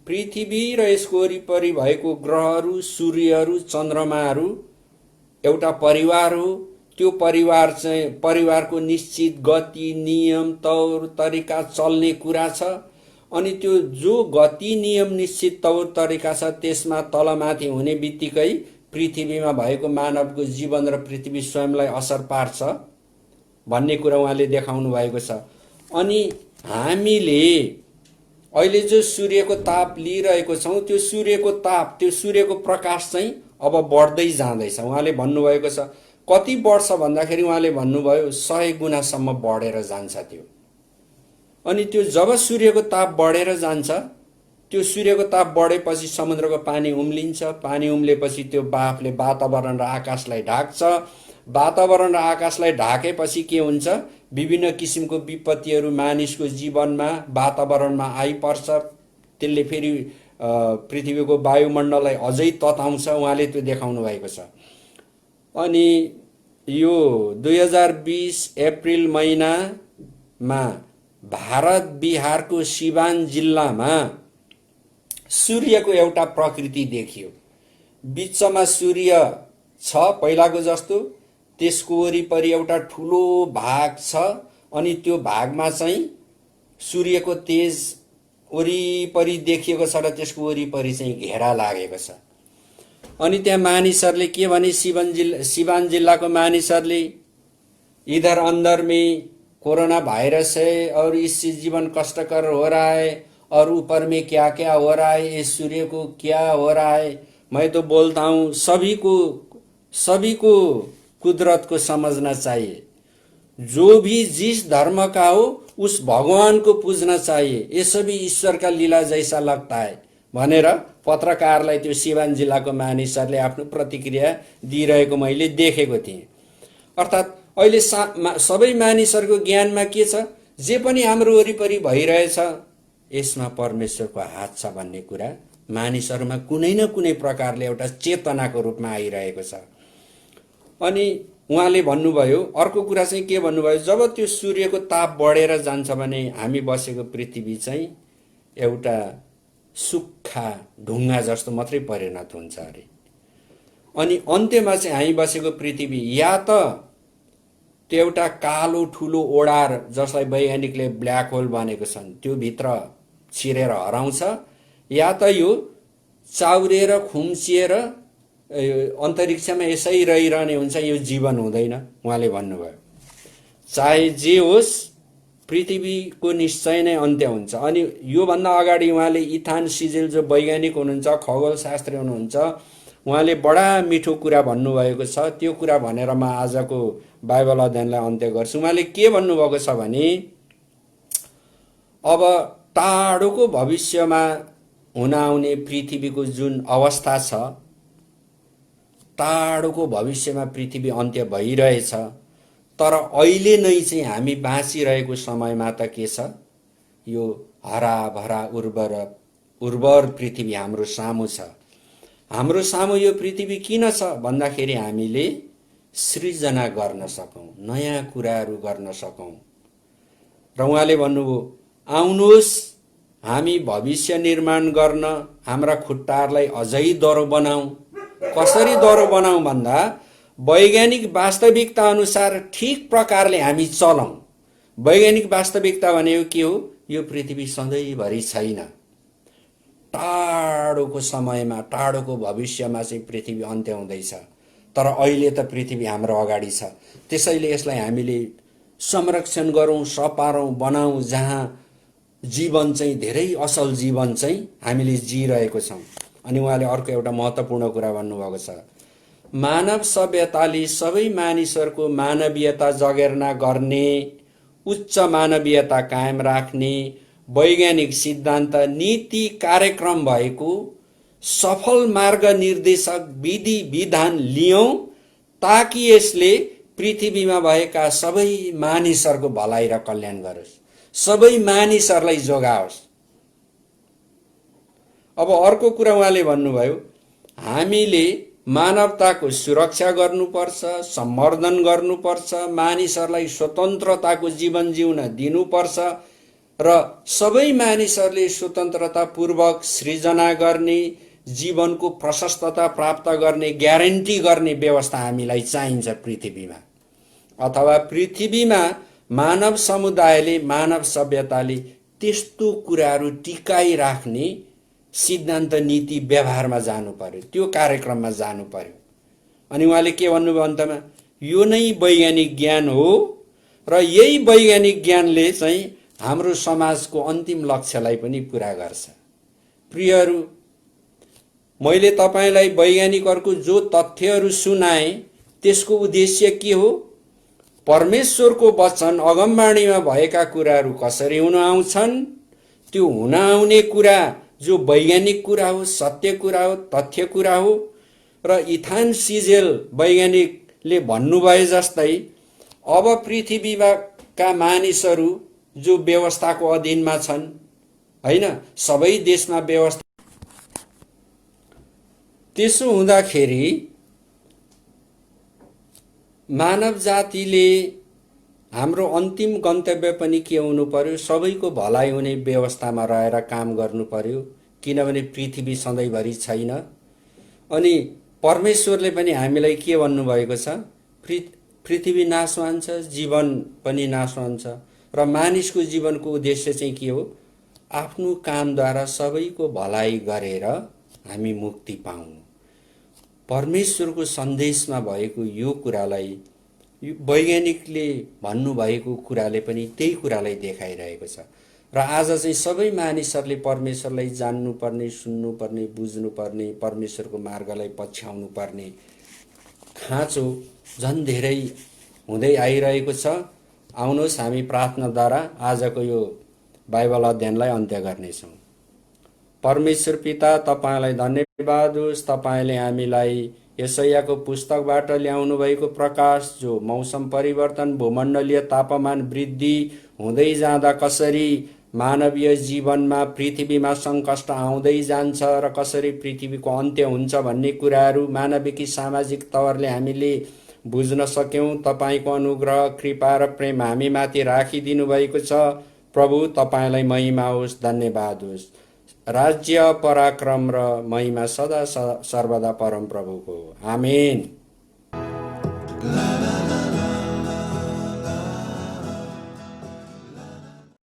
पृथ्वी र यसको वरिपरि भएको ग्रहहरू, सूर्यहरू, चन्द्रमाहरू एउटा परिवार हो। त्यो परिवार चाहिँ परिवारको निश्चित गति, नियम, तौर तरिका चल्ने कुरा छ। अनि त्यो जो गति, नियम, निश्चित तौर तरिका छ, त्यसमा तलमाथि हुने बित्तिकै पृथ्वीमा भएको मानवको जीवन र पृथ्वी स्वयंलाई असर पार्छ भन्ने कुरा उहाँले देखाउनु भएको छ। अनि हामीले अहिले जो सूर्यको ताप लिइरहेको छौँ, त्यो सूर्यको ताप, त्यो सूर्यको प्रकाश चाहिँ अब बढ्दै जाँदैछ। उहाँले भन्नुभएको छ कति बढ्छ भन्दाखेरि उहाँले भन्नुभयो 100 गुणासम्म बढेर जान्छ त्यो। अनि त्यो जब सूर्यको ताप बढेर जान्छ त्यो सूर्यको ताप बढेपछि समुद्रको पानी उम्लिन्छ, पानी उम्लेपछि त्यो बाफले वातावरण र आकाशलाई ढाक्छ, वातावरण र आकाशलाई ढाकेपछि के हुन्छ, विभिन्न किसिमको विपत्तिहरू मानिसको जीवनमा वातावरणमा आइपर्छ, त्यसले फेरि पृथ्वीको वायुमण्डललाई अझै तताउँछ। उहाँले त्यो देखाउनु भएको छ। अनि यो 2020 अप्रिल महिनामा भारत बिहारको सिवान जिल्लामा सूर्यको एउटा प्रकृति देखियो। बिचमा सूर्य छ पहिलाको जस्तो, त्यसको वरिपरि एउटा ठुलो भाग छ, अनि त्यो भागमा चाहिँ सूर्यको तेज वरिपरि देखिएको छ र त्यसको वरिपरि चाहिँ घेरा लागेको छ। अनि त्यहाँ मानिसहरूले के भने, सिवान जिल्लाको मानिसहरूले इधर अंदर में कोरोना वायरस है और इससे जीवन कष्टकर हो रहा है और ऊपर में क्या क्या हो रहा है, इस सूर्य को क्या हो रहा है। मैं तो बोलता हूँ सभी को कुदरत को समझना चाहिए। जो भी जिस धर्म का हो उस भगवान को पूजना चाहिए, ये सभी ईश्वर का लीला जैसा लगता है भनेर पत्रकारलाई त्यो सिवान जिल्लाको मानिसहरूले आफ्नो प्रतिक्रिया दिइरहेको मैले देखेको थिएँ। अर्थात् अहिले सबै मानिसहरूको ज्ञानमा के छ, जे पनि हाम्रो वरिपरि भइरहेछ यसमा परमेश्वरको हात छ भन्ने कुरा मानिसहरूमा कुनै न कुनै प्रकारले एउटा चेतनाको रूपमा आइरहेको छ। अनि उहाँले भन्नुभयो, अर्को कुरा चाहिँ के भन्नुभयो, जब त्यो सूर्यको ताप बढेर जान्छ भने हामी बसेको पृथ्वी चाहिँ एउटा सुक्खा ढुङ्गा जस्तो मात्रै परिणत हुन्छ अरे। अनि अन्त्यमा चाहिँ हामी बसेको पृथ्वी या त त्यो एउटा कालो ठुलो ओडार जसलाई वैज्ञानिकले ब्ल्याक होल भनेको छन् त्यो भित्र छिरेर हराउँछ, या त यो चाउरिएर खुम्चिएर अन्तरिक्षमा यसै रहिरहने हुन्छ, यो जीवन हुँदैन उहाँले भन्नुभयो। चाहे जे होस् पृथ्वीको निश्चय नै अन्त्य हुन्छ। अनि योभन्दा अगाडि उहाँले इथान सिजेल जो वैज्ञानिक हुनुहुन्छ, खगोलशास्त्री हुनुहुन्छ, उहाँले बडा मिठो कुरा भन्नुभएको छ। त्यो कुरा भनेर म आजको बाइबल अध्ययनलाई अन्त्य गर्छु। उहाँले के भन्नुभएको छ भने, अब टाढोको भविष्यमा हुन आउने पृथ्वीको जुन अवस्था छ, टाढोको भविष्यमा पृथ्वी अन्त्य भइरहेछ, तर अहिले नै चाहिँ हामी बाँचिरहेको समयमा त के छ, यो हराभरा उर्वर पृथ्वी हाम्रो सामु छ। हाम्रो सामु यो पृथ्वी किन छ भन्दाखेरि हामीले सृजना गर्न सकौं, नयाँ कुराहरू गर्न सकौं। र उहाँले भन्नुभयो, आउनुहोस् हामी भविष्य निर्माण गर्न हाम्रा खुट्टाहरूलाई अझै दह्रो बनाऊ। कसरी दह्रो बनाऊ भन्दा वैज्ञानिक वास्तविकता अनुसार ठीक प्रकारले हामी चलौं। वैज्ञानिक वास्तविकता भनेको के हो, यो पृथ्वी सधैँभरि छैन, टाढोको समयमा टाढोको भविष्यमा चाहिँ पृथ्वी अन्त्य हुँदैछ, तर अहिले त पृथ्वी हाम्रो अगाडि छ। त्यसैले यसलाई हामीले संरक्षण गरौँ, सपारौँ, बनाऊ, जहाँ जीवन चाहिँ धेरै असल जीवन चाहिँ हामीले जिरहेको छौँ। अनि उहाँले अर्को एउटा महत्त्वपूर्ण कुरा भन्नुभएको छ, मानव सभ्यताले सबै मानिसहरूको मानवीयता जगेर्ना गर्ने, उच्च मानवीयता कायम राख्ने वैज्ञानिक सिद्धान्त नीति कार्यक्रम भएको सफल मार्ग निर्देशक विधि विधान लियौं, ताकि यसले पृथ्वीमा भएका सबै मानिसहरूको भलाइ र कल्याण गरोस्, सबै मानिसहरूलाई जोगाओस्। अब अर्को कुरा उहाँले भन्नुभयो, हामीले मानवताको सुरक्षा गर्नुपर्छ, सम्वर्धन गर्नुपर्छ, मानिसहरूलाई स्वतन्त्रताको जीवन जिउन दिनुपर्छ र सबै मानिसहरूले स्वतन्त्रतापूर्वक सृजना गर्ने, जीवनको प्रशस्तता प्राप्त गर्ने, ग्यारेन्टी गर्ने व्यवस्था हामीलाई चाहिन्छ पृथ्वीमा। अथवा पृथ्वीमा मानव समुदायले, मानव सभ्यताले त्यस्तो कुराहरू टिकाइराख्ने सिद्धान्त नीति व्यवहारमा जानु पर्यो, त्यो कार्यक्रममा जानु पर्यो। अनि उहाँले के भन्नुभयो अन्तमा, यो नै वैज्ञानिक ज्ञान हो र यही वैज्ञानिक ज्ञानले चाहिँ हाम्रो समाजको अन्तिम लक्ष्यलाई पनि पूरा गर्छ। प्रियहरू, मैले तपाईलाई वैज्ञानिकहरूको जो तथ्यहरू सुनाए त्यसको उद्देश्य के हो, परमेश्वरको वचन अगमवाणीमा भएका कुराहरू कसरी हुन आउँछन्, त्यो हुन आउने कुरा जो वैज्ञानिक कुरा हो, सत्य कुरा हो, तथ्य कुरा हो। र इथान सिजेल वैज्ञानिकले भन्नुभए जस्तै अब पृथ्वीका मानिसहरू जो व्यवस्थाको अधीनमा छन्, हैन, सबै देशमा व्यवस्था, त्यसो हुँदाखेरि मानव जातिले हाम्रो अन्तिम गन्तव्य पनि के हुनु पर्यो? सबैको भलाइ हुने व्यवस्थामा रहेर काम गर्नु पर्यो, किनभने पृथ्वी सधैँभरि छैन। अनि परमेश्वरले पनि हामीलाई के भन्नुभएको छ? पृथ्वी नाशवान छ, जीवन पनि नाशवान छ, र मानिसको जीवनको उद्देश्य चाहिँ के हो? आफ्नो कामद्वारा सबैको भलाइ गरेर हामी मुक्ति पाउँ। परमेश्वरको सन्देशमा भएको यो कुरालाई वैज्ञानिकले भन्नुभएको कुराले पनि त्यही कुरालाई देखाइरहेको छ। र आज चाहिँ सबै मानिसहरूले परमेश्वरलाई जान्नुपर्ने, सुन्नुपर्ने, बुझ्नुपर्ने, परमेश्वरको मार्गलाई पछ्याउनु पर्ने खाँचो झन् धेरै हुँदै आइरहेको छ। आउनुहोस् हामी प्रार्थनाद्वारा आजको यो बाइबल अध्ययनलाई अन्त्य गर्नेछौँ। परमेश्वर पिता, तपाईलाई धन्यवाद होस्। तपाईले हामीलाई यशायाको पुस्तकबाट ल्याउनु भएको प्रकाश, जो मौसम परिवर्तन, भूमण्डलीय तापमान वृद्धि हुँदै जाँदा कसरी मानवीय जीवनमा, पृथ्वीमा सङ्कष्ट आउँदै जान्छ र कसरी पृथ्वीको अन्त्य हुन्छ भन्ने कुराहरू मानविकी सामाजिक तवरले हामीले बुझ्न सक्यौँ। तपाईको अनुग्रह, कृपा र प्रेम हामीमाथि राखिदिनु भएको छ। प्रभु, तपाईलाई महिमा होस्, धन्यवाद होस्। राज्य, पराक्रम र महिमा सदा सर्वदा परम प्रभुको हो। आमेन।